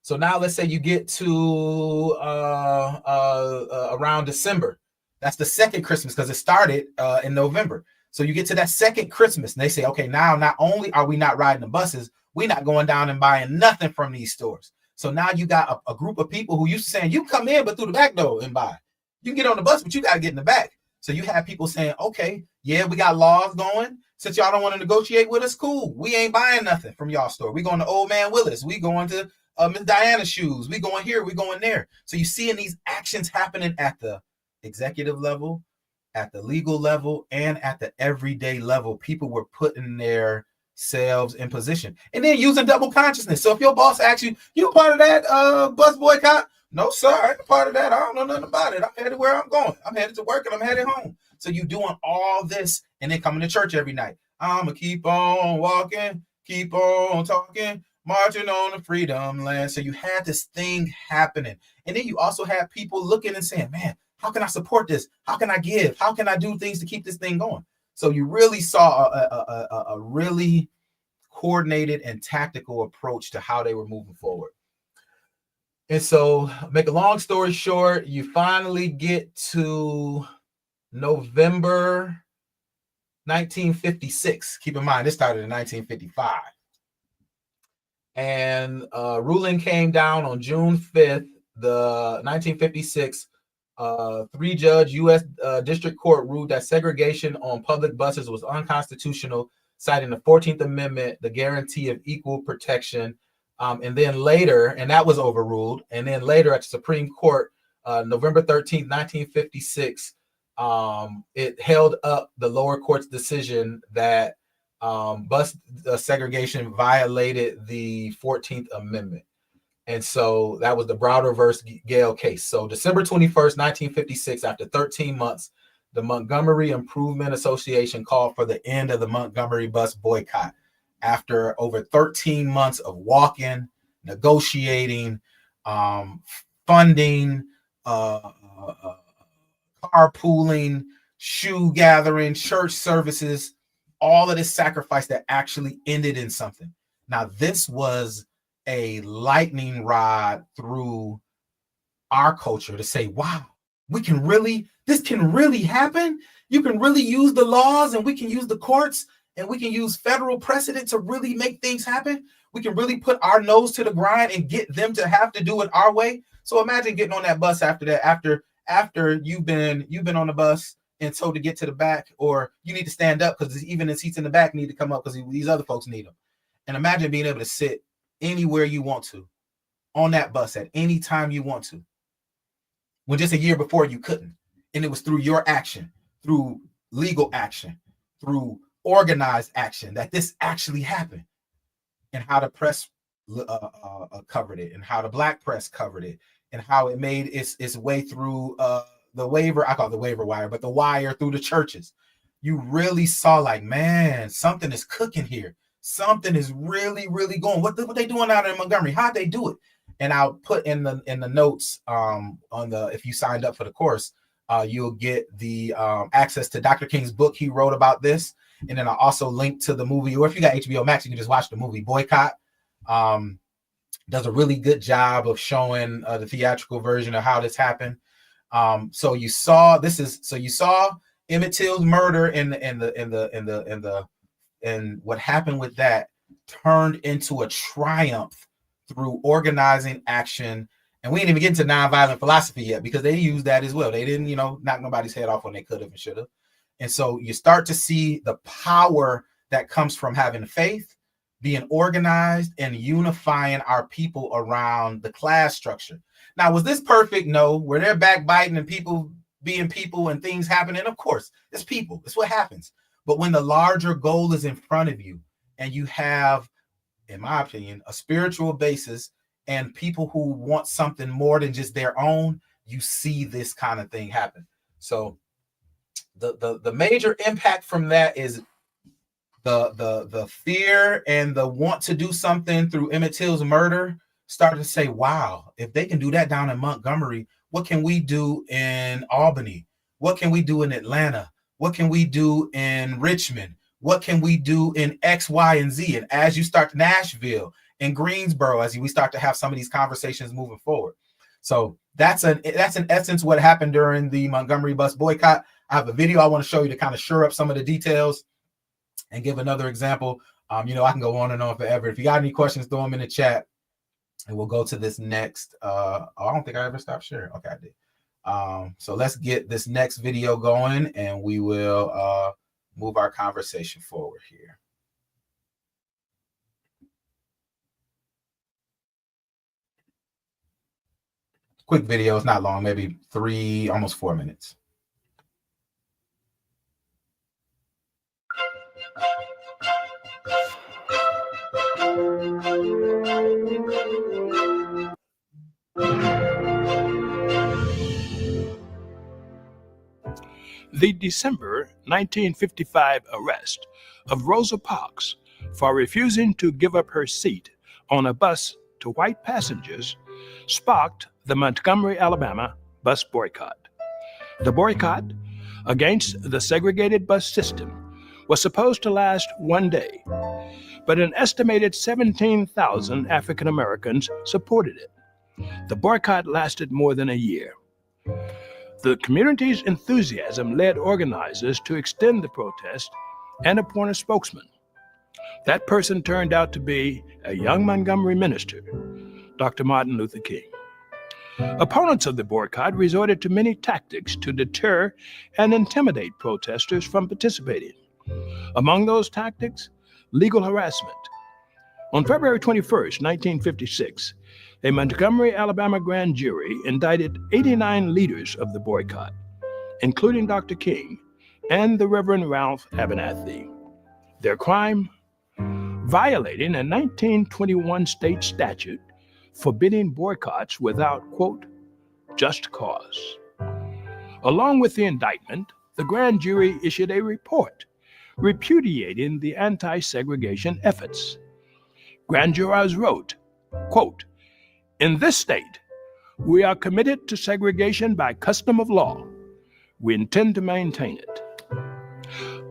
So now let's say you get to around December. That's the second Christmas because it started in November. So you get to that second Christmas and they say, okay, now not only are we not riding the buses, we're not going down and buying nothing from these stores. So now you got a group of people who used to saying, you come in, but through the back door and buy. You can get on the bus, but you got to get in the back. So you have people saying, okay, yeah, we got laws going. Since y'all don't want to negotiate with us, cool. We ain't buying nothing from y'all store. We going to Old Man Willis. We going to Miss Diana's shoes. We going here. We going there. So you seeing these actions happening at the executive level, at the legal level, and at the everyday level. People were putting their selves in position and then using double consciousness. So if your boss asks you, you part of that bus boycott? No, sir, I ain't a part of that. I don't know nothing about it. I'm headed where I'm going. I'm headed to work and I'm headed home. So you doing all this and then coming to church every night. I'm going to keep on walking, keep on talking, marching on the freedom land. So you had this thing happening. And then you also had people looking and saying, man, how can I support this? How can I give? How can I do things to keep this thing going? So you really saw a really coordinated and tactical approach to how they were moving forward. And so, make a long story short, you finally get to November 1956. Keep in mind, this started in 1955. And ruling came down on June 5th, the 1956. Three-judge U.S. District Court ruled that segregation on public buses was unconstitutional, citing the 14th Amendment, the guarantee of equal protection. And then later, and that was overruled. And then later at the Supreme Court, November 13th, 1956, it held up the lower court's decision that bus segregation violated the 14th Amendment. And so that was the Browder versus Gale case. So December 21st, 1956, after 13 months, the Montgomery Improvement Association called for the end of the Montgomery Bus Boycott. After over 13 months of walking, negotiating, funding, carpooling, shoe gathering, church services, all of this sacrifice that actually ended in something. Now, this was a lightning rod through our culture to say, wow, this can really happen. You can really use the laws, and we can use the courts, and we can use federal precedent to really make things happen. We can really put our nose to the grind and get them to have to do it our way. So imagine getting on that bus after that, after you've been on the bus and told to get to the back, or you need to stand up because even the seats in the back need to come up because these other folks need them. And imagine being able to sit anywhere you want to on that bus at any time you want to, when just a year before you couldn't. And it was through your action, through legal action, through organized action that this actually happened. And how the press covered it, and how the black press covered it, and how it made its way through the waiver, I call it the waiver wire, but the wire through the churches. You really saw like, man, something is cooking here. Something is really, really going. What they doing out in Montgomery? How'd they do it? And I'll put in the notes on the, if you signed up for the course, you'll get the access to Dr. King's book. He wrote about this. And then I'll also link to the movie, or if you got HBO Max, you can just watch the movie Boycott. Does a really good job of showing the theatrical version of how this happened. So you saw Emmett Till's murder and what happened with that turned into a triumph through organizing action. And we didn't even get into nonviolent philosophy yet, because they used that as well. They didn't, knock nobody's head off when they could have and should have. And so you start to see the power that comes from having faith, being organized, and unifying our people around the class structure. Now, was this perfect? No. Were there backbiting and people being people and things happening? Of course, it's people. It's what happens. But when the larger goal is in front of you, and you have, in my opinion, a spiritual basis and people who want something more than just their own, you see this kind of thing happen. So the major impact from that is the fear and the want to do something through Emmett Till's murder. Started to say, wow, if they can do that down in Montgomery, what can we do in Albany? What can we do in Atlanta? What can we do in Richmond? What can we do in X, Y, and Z? And as you start Nashville and Greensboro, as we start to have some of these conversations moving forward. So that's in essence what happened during the Montgomery Bus Boycott. I have a video I want to show you to kind of shore up some of the details and give another example. I can go on and on forever. If you got any questions, throw them in the chat, and we'll go to this next. I don't think I ever stopped sharing. Okay, I did. So let's get this next video going, and we will move our conversation forward here. Quick video. It's not long, maybe 3, almost 4 minutes. The December 1955 arrest of Rosa Parks for refusing to give up her seat on a bus to white passengers sparked the Montgomery, Alabama bus boycott. The boycott against the segregated bus system was supposed to last one day, but an estimated 17,000 African Americans supported it. The boycott lasted more than a year. The community's enthusiasm led organizers to extend the protest and appoint a spokesman. That person turned out to be a young Montgomery minister, Dr. Martin Luther King. Opponents of the boycott resorted to many tactics to deter and intimidate protesters from participating. Among those tactics, legal harassment. On February 21st, 1956, a Montgomery, Alabama grand jury indicted 89 leaders of the boycott, including Dr. King and the Reverend Ralph Abernathy. Their crime? Violating a 1921 state statute forbidding boycotts without, quote, just cause. Along with the indictment, the grand jury issued a report repudiating the anti-segregation efforts. Grand jurors wrote, quote, in this state, we are committed to segregation by custom of law. We intend to maintain it.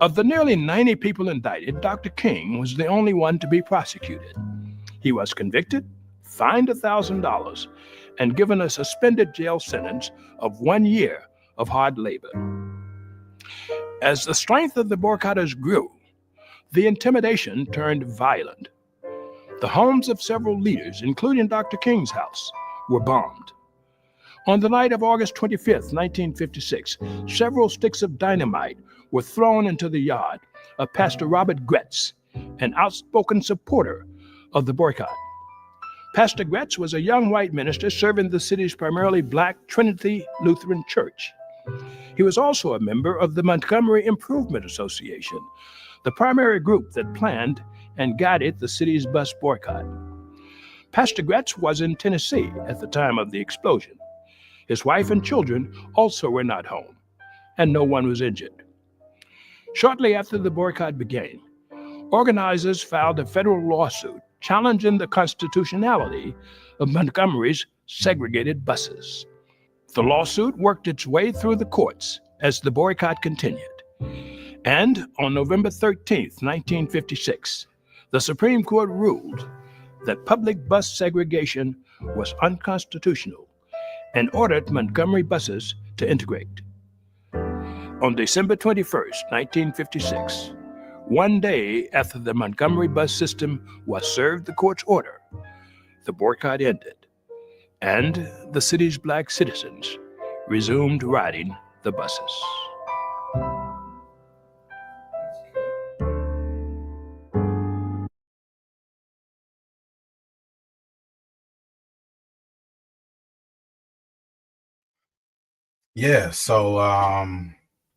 Of the nearly 90 people indicted, Dr. King was the only one to be prosecuted. He was convicted, fined $1,000, and given a suspended jail sentence of 1 year of hard labor. As the strength of the boycotters grew, the intimidation turned violent. The homes of several leaders, including Dr. King's house, were bombed. On the night of August 25th, 1956, several sticks of dynamite were thrown into the yard of Pastor Robert Gretz, an outspoken supporter of the boycott. Pastor Gretz was a young white minister serving the city's primarily black Trinity Lutheran Church. He was also a member of the Montgomery Improvement Association, the primary group that planned and guided the city's bus boycott. Pastor Gretz was in Tennessee at the time of the explosion. His wife and children also were not home, and no one was injured. Shortly after the boycott began, organizers filed a federal lawsuit challenging the constitutionality of Montgomery's segregated buses. The lawsuit worked its way through the courts as the boycott continued. And on November 13th, 1956, the Supreme Court ruled that public bus segregation was unconstitutional and ordered Montgomery buses to integrate. On December 21st, 1956, 1 day after the Montgomery bus system was served the court's order, the boycott ended, and the city's black citizens resumed riding the buses. Yeah, so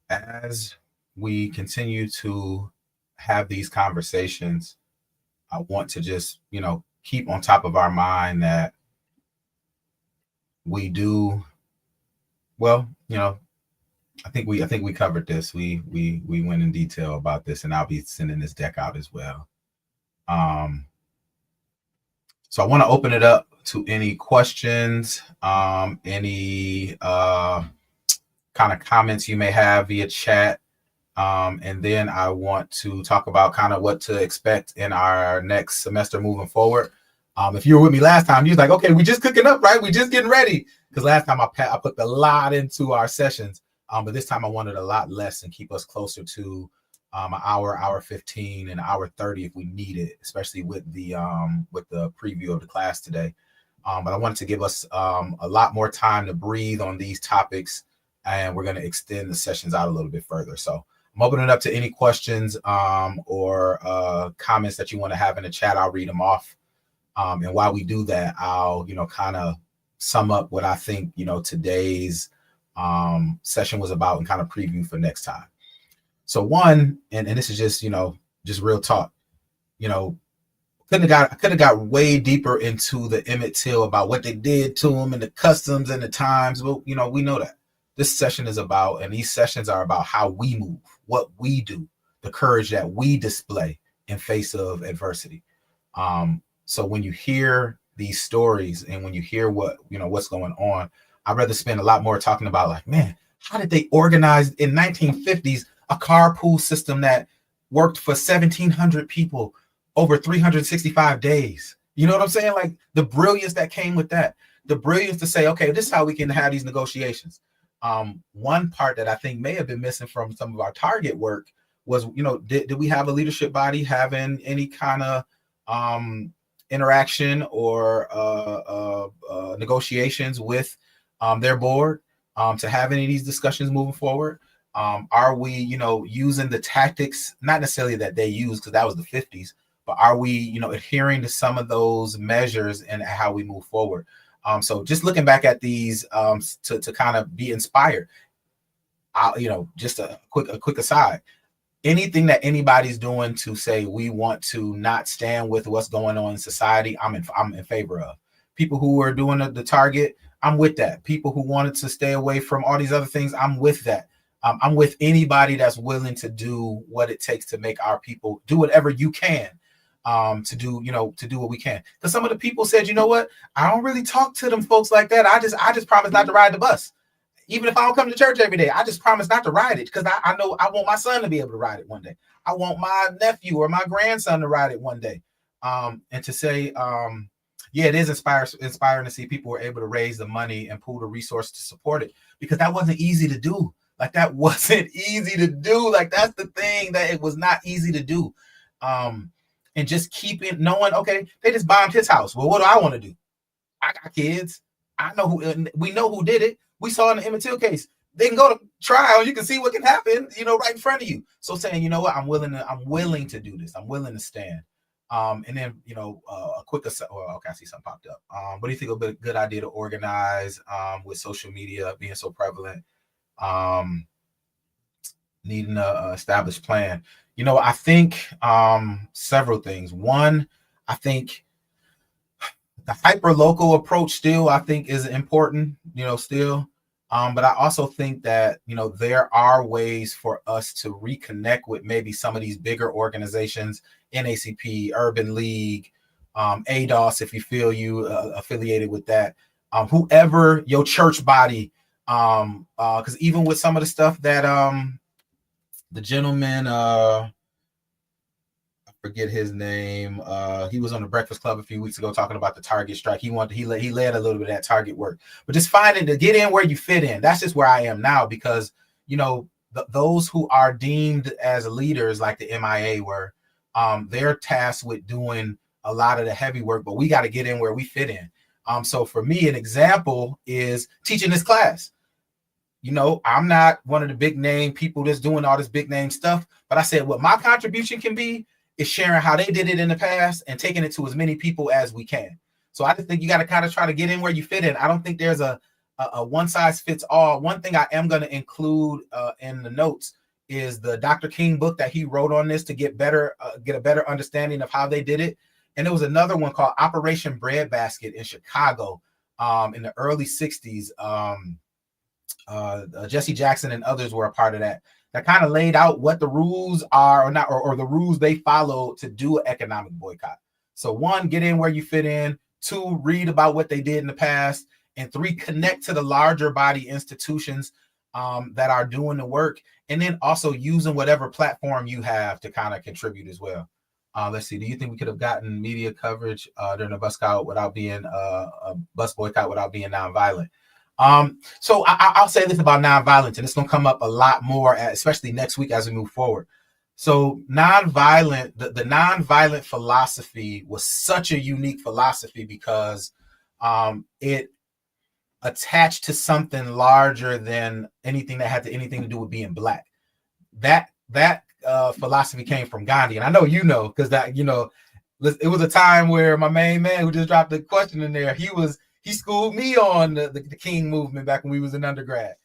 as we continue to have these conversations, I want to just, keep on top of our mind that we do well, I think we covered this. We went in detail about this, and I'll be sending this deck out as well. So I want to open it up to any questions, any kind of comments you may have via chat. And then I want to talk about kind of what to expect in our next semester moving forward. If you were with me last time, you was like, okay, we just cooking up, right? We just getting ready. Because last time I put a lot into our sessions, but this time I wanted a lot less and keep us closer to an hour 15, and an hour 30 if we need it, especially with the preview of the class today. But I wanted to give us a lot more time to breathe on these topics, and we're going to extend the sessions out a little bit further. So I'm opening it up to any questions or comments that you want to have in the chat. I'll read them off. And while we do that, I'll, kind of sum up what I think, today's session was about and kind of preview for next time. So one, and this is just, just real talk, could have got way deeper into the Emmett Till about what they did to him and the customs and the times. Well, we know that this session is about, and these sessions are about how we move, what we do, the courage that we display in face of adversity. So when you hear these stories and when you hear what, what's going on, I'd rather spend a lot more talking about like, man, how did they organize in 1950s a carpool system that worked for 1,700 people over 365 days? You know what I'm saying? Like the brilliance that came with that, the brilliance to say, okay, this is how we can have these negotiations. One part that I think may have been missing from some of our target work was, did we have a leadership body having any kind of interaction or negotiations with their board to have any of these discussions moving forward? Are we, using the tactics, not necessarily that they use, because that was the 50s, but are we, adhering to some of those measures and how we move forward? So just looking back at these to kind of be inspired. Just a quick aside. Anything that anybody's doing to say we want to not stand with what's going on in society, I'm in favor of. People who are doing the target, I'm with that. People who wanted to stay away from all these other things, I'm with that. I'm with anybody that's willing to do what it takes to make our people do whatever you can to do what we can. Because some of the people said, you know what, I don't really talk to them folks like that. I just promise not to ride the bus. Even if I don't come to church every day, I just promise not to ride it, because I know I want my son to be able to ride it one day. I want my nephew or my grandson to ride it one day. And to say, it is inspiring to see people were able to raise the money and pool the resources to support it, because that wasn't easy to do. Like, that wasn't easy to do. Like, that's the thing, that it was not easy to do. And just knowing, okay, they just bombed his house. Well, what do I want to do? I got kids. We know who did it. We saw in the Emmett Till case. They can go to trial. You can see what can happen, right in front of you. So saying, you know what, I'm willing to do this. I'm willing to stand. And then, a quick aside. Well, okay, I see something popped up. What do you think would be a good idea to organize with social media being so prevalent? Needing a established plan. I think several things. One, I think the hyper local approach still, I think, is important, still. But I also think that, there are ways for us to reconnect with maybe some of these bigger organizations, NACP, Urban League, ADOS, if you feel you affiliated with that, whoever your church body, because even with some of the stuff that the gentleman, I forget his name, he was on the Breakfast Club a few weeks ago talking about the Target strike. He led a little bit of that Target work, but just finding to get in where you fit in. That's just where I am now, because those who are deemed as leaders, like the MIA were, they're tasked with doing a lot of the heavy work, but we got to get in where we fit in. So for me, an example is teaching this class. I'm not one of the big name people that's doing all this big name stuff, but I said what my contribution can be is sharing how they did it in the past and taking it to as many people as we can. So I just think you got to kind of try to get in where you fit in. I don't think there's a one size fits all. One thing I am going to include in the notes is the Dr. King book that he wrote on this to get a better understanding of how they did it. And there was another one called Operation Breadbasket in Chicago in the early 60s. Jesse Jackson and others were a part of that kind of laid out what the rules are or not, or the rules they follow to do an economic boycott. So 1, get in where you fit in. 2, read about what they did in the past. And 3, connect to the larger body institutions that are doing the work. And then also using whatever platform you have to kind of contribute as well. Let's see. Do you think we could have gotten media coverage during a bus boycott without being nonviolent? So I'll say this about nonviolence, and it's going to come up a lot more, especially next week as we move forward. So the nonviolent philosophy was such a unique philosophy because it attached to something larger than anything that had anything to do with being Black. That philosophy came from Gandhi, and I know because it was a time where my main man who just dropped the question in there, he schooled me on the King movement back when we was in undergrad.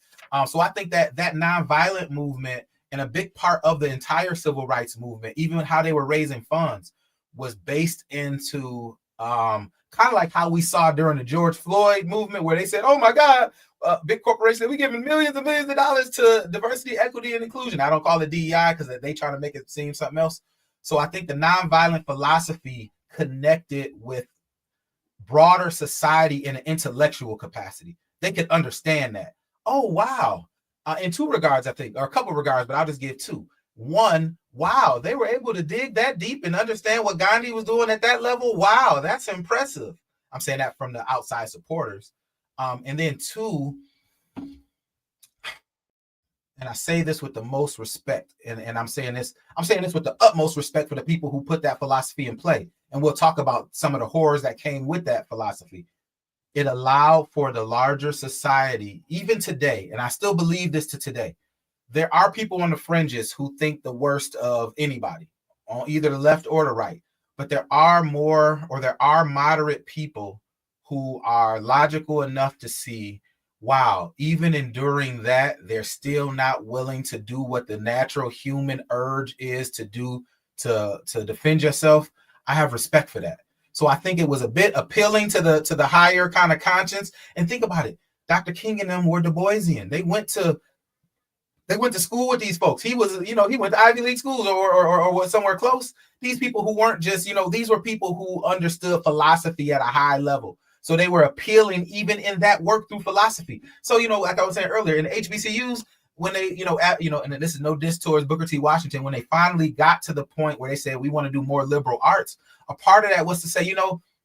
So I think that nonviolent movement and a big part of the entire civil rights movement, even how they were raising funds, was based into kind of like how we saw during the George Floyd movement, where they said, oh my God, big corporations, we're giving millions and millions of dollars to diversity, equity, and inclusion. I don't call it DEI because they try to make it seem something else. So I think the nonviolent philosophy connected with broader society in an intellectual capacity. They could understand that. Oh, wow. In 2 regards, I think, or a couple of regards, but I'll just give 2. 1, wow, they were able to dig that deep and understand what Gandhi was doing at that level. Wow, that's impressive. I'm saying that from the outside supporters. And then 2, and I say this with the most respect, and I'm saying this with the utmost respect for the people who put that philosophy in play. And we'll talk about some of the horrors that came with that philosophy. It allowed for the larger society, even today, and I still believe this to today. There are people on the fringes who think the worst of anybody on either the left or the right, but there are moderate people who are logical enough to see, wow, even enduring that, they're still not willing to do what the natural human urge is to do to defend yourself. I have respect for that. So I think it was a bit appealing to the higher kind of conscience. And think about it. Dr. King and them were Du Boisian. They went to school with these folks. He was, he went to Ivy League schools or was somewhere close. These people who weren't just, these were people who understood philosophy at a high level. So they were appealing even in that work through philosophy. So, like I was saying earlier, in the HBCUs, when they, and this is no diss towards Booker T. Washington, when they finally got to the point where they said, we want to do more liberal arts, a part of that was to say,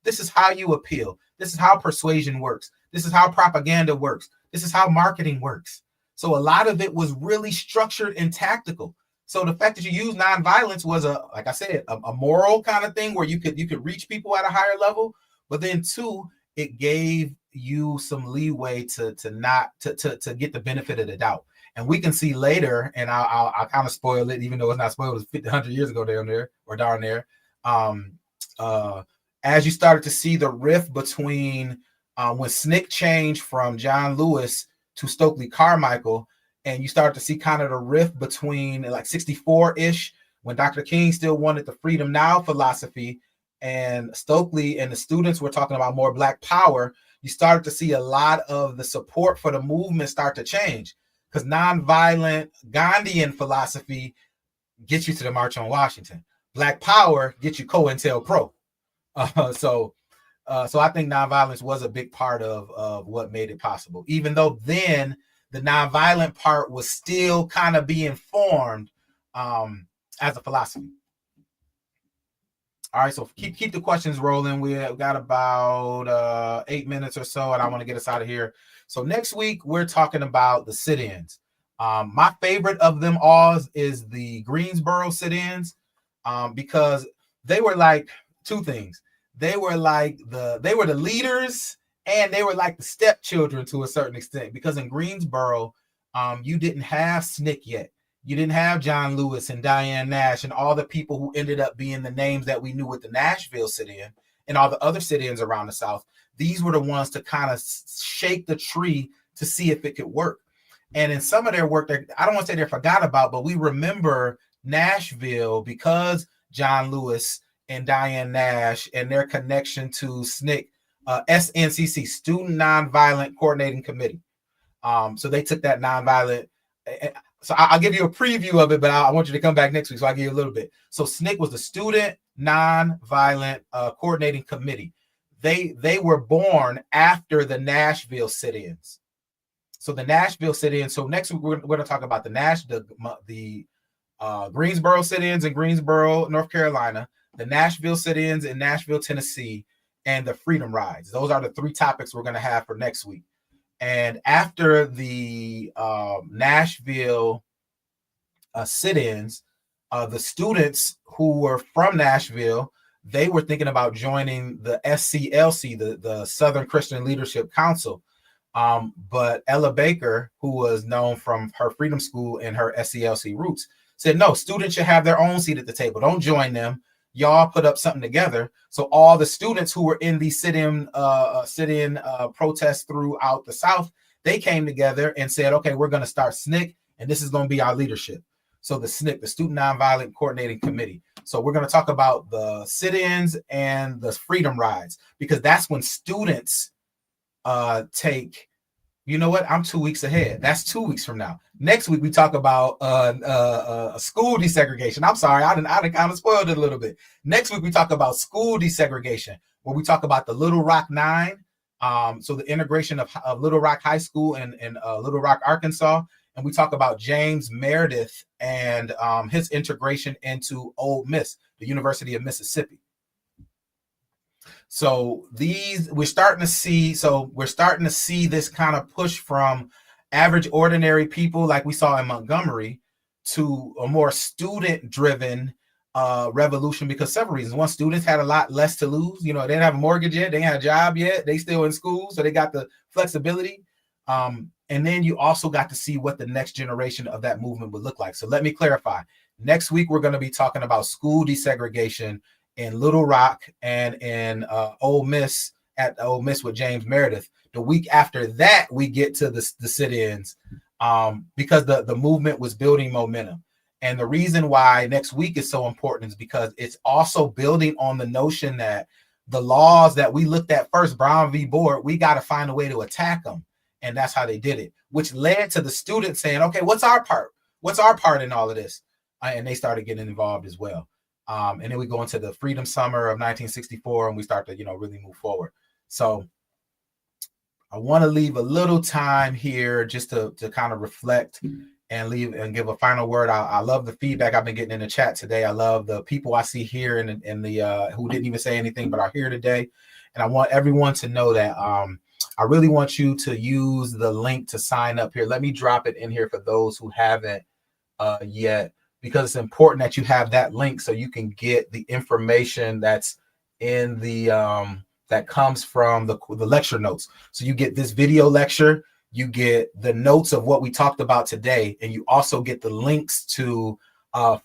this is how you appeal. This is how persuasion works. This is how propaganda works. This is how marketing works. So a lot of it was really structured and tactical. So the fact that you use nonviolence was like I said, a moral kind of thing where you could reach people at a higher level. But then two, it gave you some leeway to get the benefit of the doubt. And we can see later, and I'll kind of spoil it, even though it's not spoiled, it's 100 years ago down there. As you started to see the rift between when SNCC changed from John Lewis to Stokely Carmichael, and you start to see kind of the rift between like 64-ish, when Dr. King still wanted the Freedom Now philosophy, and Stokely and the students were talking about more Black power. You started to see a lot of the support for the movement start to change, because nonviolent Gandhian philosophy gets you to the March on Washington. Black power gets you COINTELPRO. So I think nonviolence was a big part of what made it possible, even though then the nonviolent part was still kind of being formed as a philosophy. All right, so keep the questions rolling. We've got about 8 minutes or so, and I want to get us out of here. So next week, we're talking about the sit-ins. My favorite of them all is the Greensboro sit-ins, because they were like two things. They were the leaders, and they were like the stepchildren to a certain extent, because in Greensboro, you didn't have SNCC yet. You didn't have John Lewis and Diane Nash and all the people who ended up being the names that we knew with the Nashville sit-in and all the other sit-ins around the South. These were the ones to kind of shake the tree to see if it could work. And in some of their work, I don't want to say they're forgot about, but we remember Nashville because John Lewis and Diane Nash and their connection to SNCC, SNCC, Student Nonviolent Coordinating Committee. So they took that nonviolent. So I'll give you a preview of it, but I want you to come back next week, so I'll give you a little bit. So SNCC was the Student Nonviolent Coordinating Committee. They were born after the Nashville sit-ins. So the Nashville sit-ins. So next week we're going to talk about the Greensboro sit-ins in Greensboro, North Carolina, the Nashville sit-ins in Nashville, Tennessee, and the Freedom Rides. Those are the three topics we're going to have for next week. And after the Nashville sit-ins, the students who were from Nashville, they were thinking about joining the SCLC, the Southern Christian Leadership Council. But Ella Baker, who was known from her Freedom School and her SCLC roots, said, no, students should have their own seat at the table. Don't join them. Y'all put up something together. So all the students who were in these sit-in protests throughout the South, they came together and said, okay, we're going to start SNCC, and this is going to be our leadership. So the SNCC, the Student Nonviolent Coordinating Committee. So we're going to talk about the sit-ins and the Freedom Rides, because that's when students take, you know what? I'm 2 weeks ahead. That's 2 weeks from now. Next week, we talk about school desegregation. I'm sorry, I done kind of spoiled it a little bit. Next week, we talk about school desegregation, where we talk about the Little Rock Nine. So the integration of Little Rock High School and Little Rock, Arkansas. And we talk about James Meredith and his integration into Ole Miss, the University of Mississippi. So we're starting to see this kind of push from average ordinary people like we saw in Montgomery to a more student-driven revolution, because several reasons. One, students had a lot less to lose. They didn't have a mortgage yet, they didn't have a job yet, they still in school, so they got the flexibility. And then you also got to see what the next generation of that movement would look like. So let me clarify. Next week, we're going to be talking about school desegregation in Little Rock and in Ole Miss, at Ole Miss with James Meredith. The week after that, we get to the sit-ins because the movement was building momentum. And the reason why next week is so important is because it's also building on the notion that the laws that we looked at first, Brown v. Board, we got to find a way to attack them. And that's how they did it, which led to the students saying, okay, what's our part? What's our part in all of this? And they started getting involved as well. And then we go into the Freedom Summer of 1964 and we start to, really move forward. So I want to leave a little time here just to kind of reflect and leave and give a final word. I love the feedback I've been getting in the chat today. I love the people I see here in the who didn't even say anything but are here today. And I want everyone to know that I really want you to use the link to sign up here. Let me drop it in here for those who haven't yet, because it's important that you have that link so you can get the information that's in the that comes from the lecture notes. So you get this video lecture, you get the notes of what we talked about today, and you also get the links to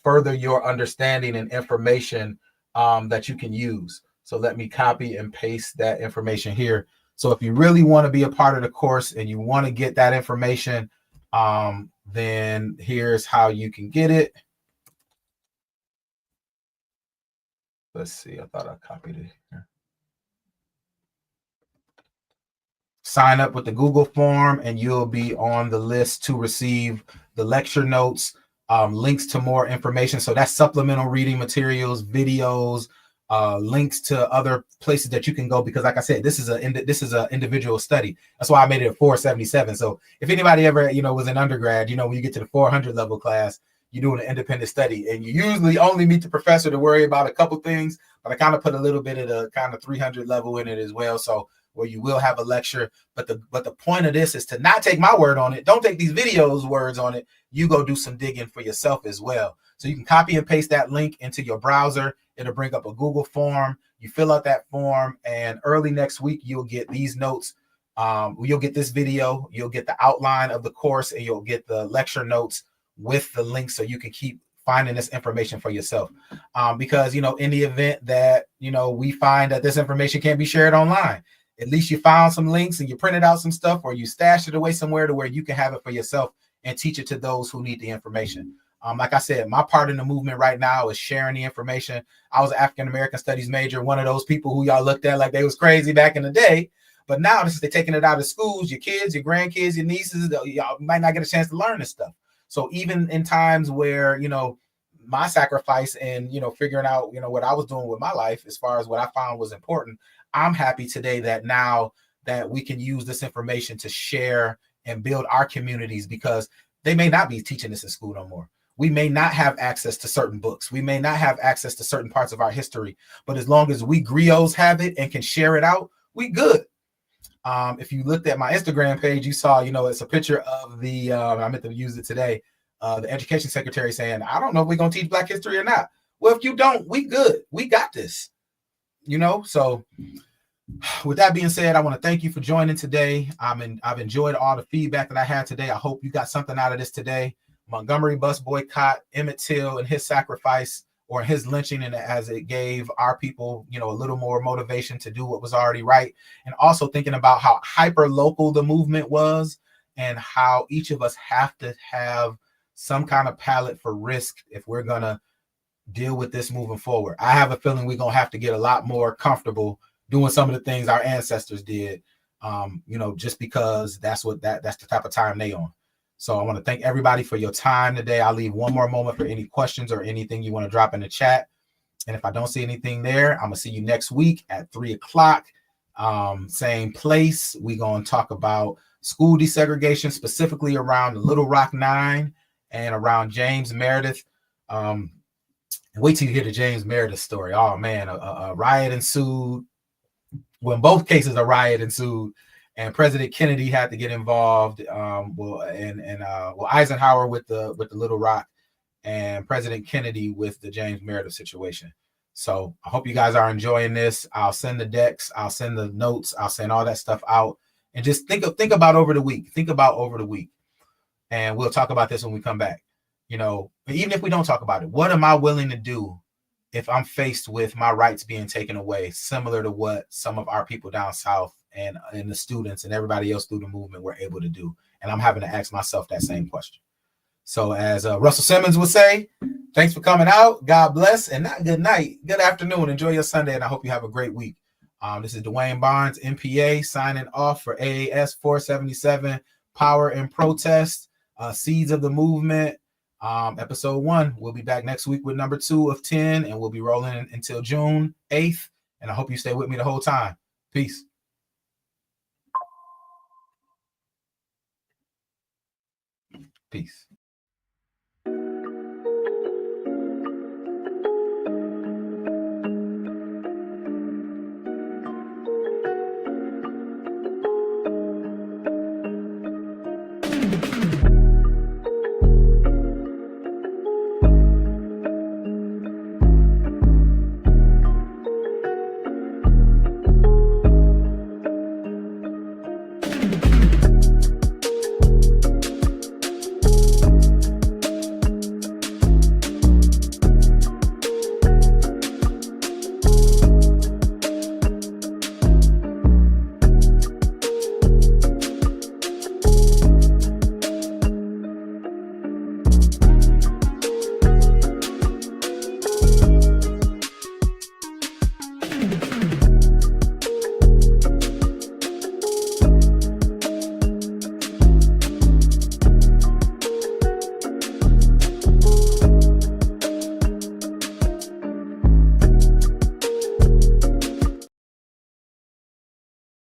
further your understanding and information that you can use. So let me copy and paste that information here. So if you really want to be a part of the course and you want to get that information, then here's how you can get it. Let's see, I thought I copied it here. Sign up with the Google form and you'll be on the list to receive the lecture notes, links to more information. So that's supplemental reading materials, videos, links to other places that you can go, because like I said, this is a individual study. That's why I made it a 477. So if anybody ever was an undergrad, when you get to the 400 level class, you're doing an independent study and you usually only meet the professor to worry about a couple things, but I kind of put a little bit of the kind of 300 level in it as well, so where you will have a lecture. But the point of this is to not take my word on it. Don't take these videos words on it. You go do some digging for yourself as well. So you can copy and paste that link into your browser. It'll bring up a Google form. You fill out that form, and early next week, you'll get these notes. You'll get this video, you'll get the outline of the course, and you'll get the lecture notes with the link so you can keep finding this information for yourself. Because, in the event that, we find that this information can't be shared online, at least you found some links and you printed out some stuff, or you stashed it away somewhere to where you can have it for yourself and teach it to those who need the information. Like I said, my part in the movement right now is sharing the information. I was an African-American studies major, one of those people who y'all looked at like they was crazy back in the day. But now they're taking it out of schools, your kids, your grandkids, your nieces, y'all might not get a chance to learn this stuff. So even in times where, my sacrifice and, figuring out, what I was doing with my life as far as what I found was important, I'm happy today that now that we can use this information to share and build our communities, because they may not be teaching this in school no more. We may not have access to certain books. We may not have access to certain parts of our history, but as long as we griots have it and can share it out, we good. If you looked at my Instagram page, you saw, it's a picture of the, I meant to use it today, the education secretary saying, I don't know if we're going to teach Black history or not. Well, if you don't, we good. We got this, So with that being said, I want to thank you for joining today. I've enjoyed all the feedback that I had today. I hope you got something out of this today. Montgomery Bus Boycott, Emmett Till and his sacrifice, or his lynching, and as it gave our people, a little more motivation to do what was already right. And also thinking about how hyper local the movement was and how each of us have to have some kind of palette for risk if we're going to deal with this moving forward. I have a feeling we're going to have to get a lot more comfortable doing some of the things our ancestors did, just because that's the type of time they on. So I want to thank everybody for your time today. I'll leave one more moment for any questions or anything you want to drop in the chat. And if I don't see anything there, I'm going to see you next week at 3:00, same place. We're going to talk about school desegregation, specifically around the Little Rock 9 and around James Meredith. And wait till you hear the James Meredith story. Oh, man, a riot ensued. Well, in both cases, a riot ensued. and President Kennedy had to get involved. Eisenhower with the Little Rock, and President Kennedy with the James Meredith situation. So I hope you guys are enjoying this. I'll send the decks, I'll send the notes, I'll send all that stuff out, and just think about over the week. Think about over the week, and we'll talk about this when we come back. You know, even if we don't talk about it, what am I willing to do if I'm faced with my rights being taken away, similar to what some of our people down south and the students and everybody else through the movement were able to do? And I'm having to ask myself that same question. So as Russell Simmons would say, thanks for coming out. God bless, and good night. Good afternoon. Enjoy your Sunday, and I hope you have a great week. This is Dwayne Barnes, MPA, signing off for AAS477, Power and Protest, Seeds of the Movement. Episode 1. We'll be back next week with number 2 of 10, and we'll be rolling until June 8th. And I hope you stay with me the whole time. Peace. Peace.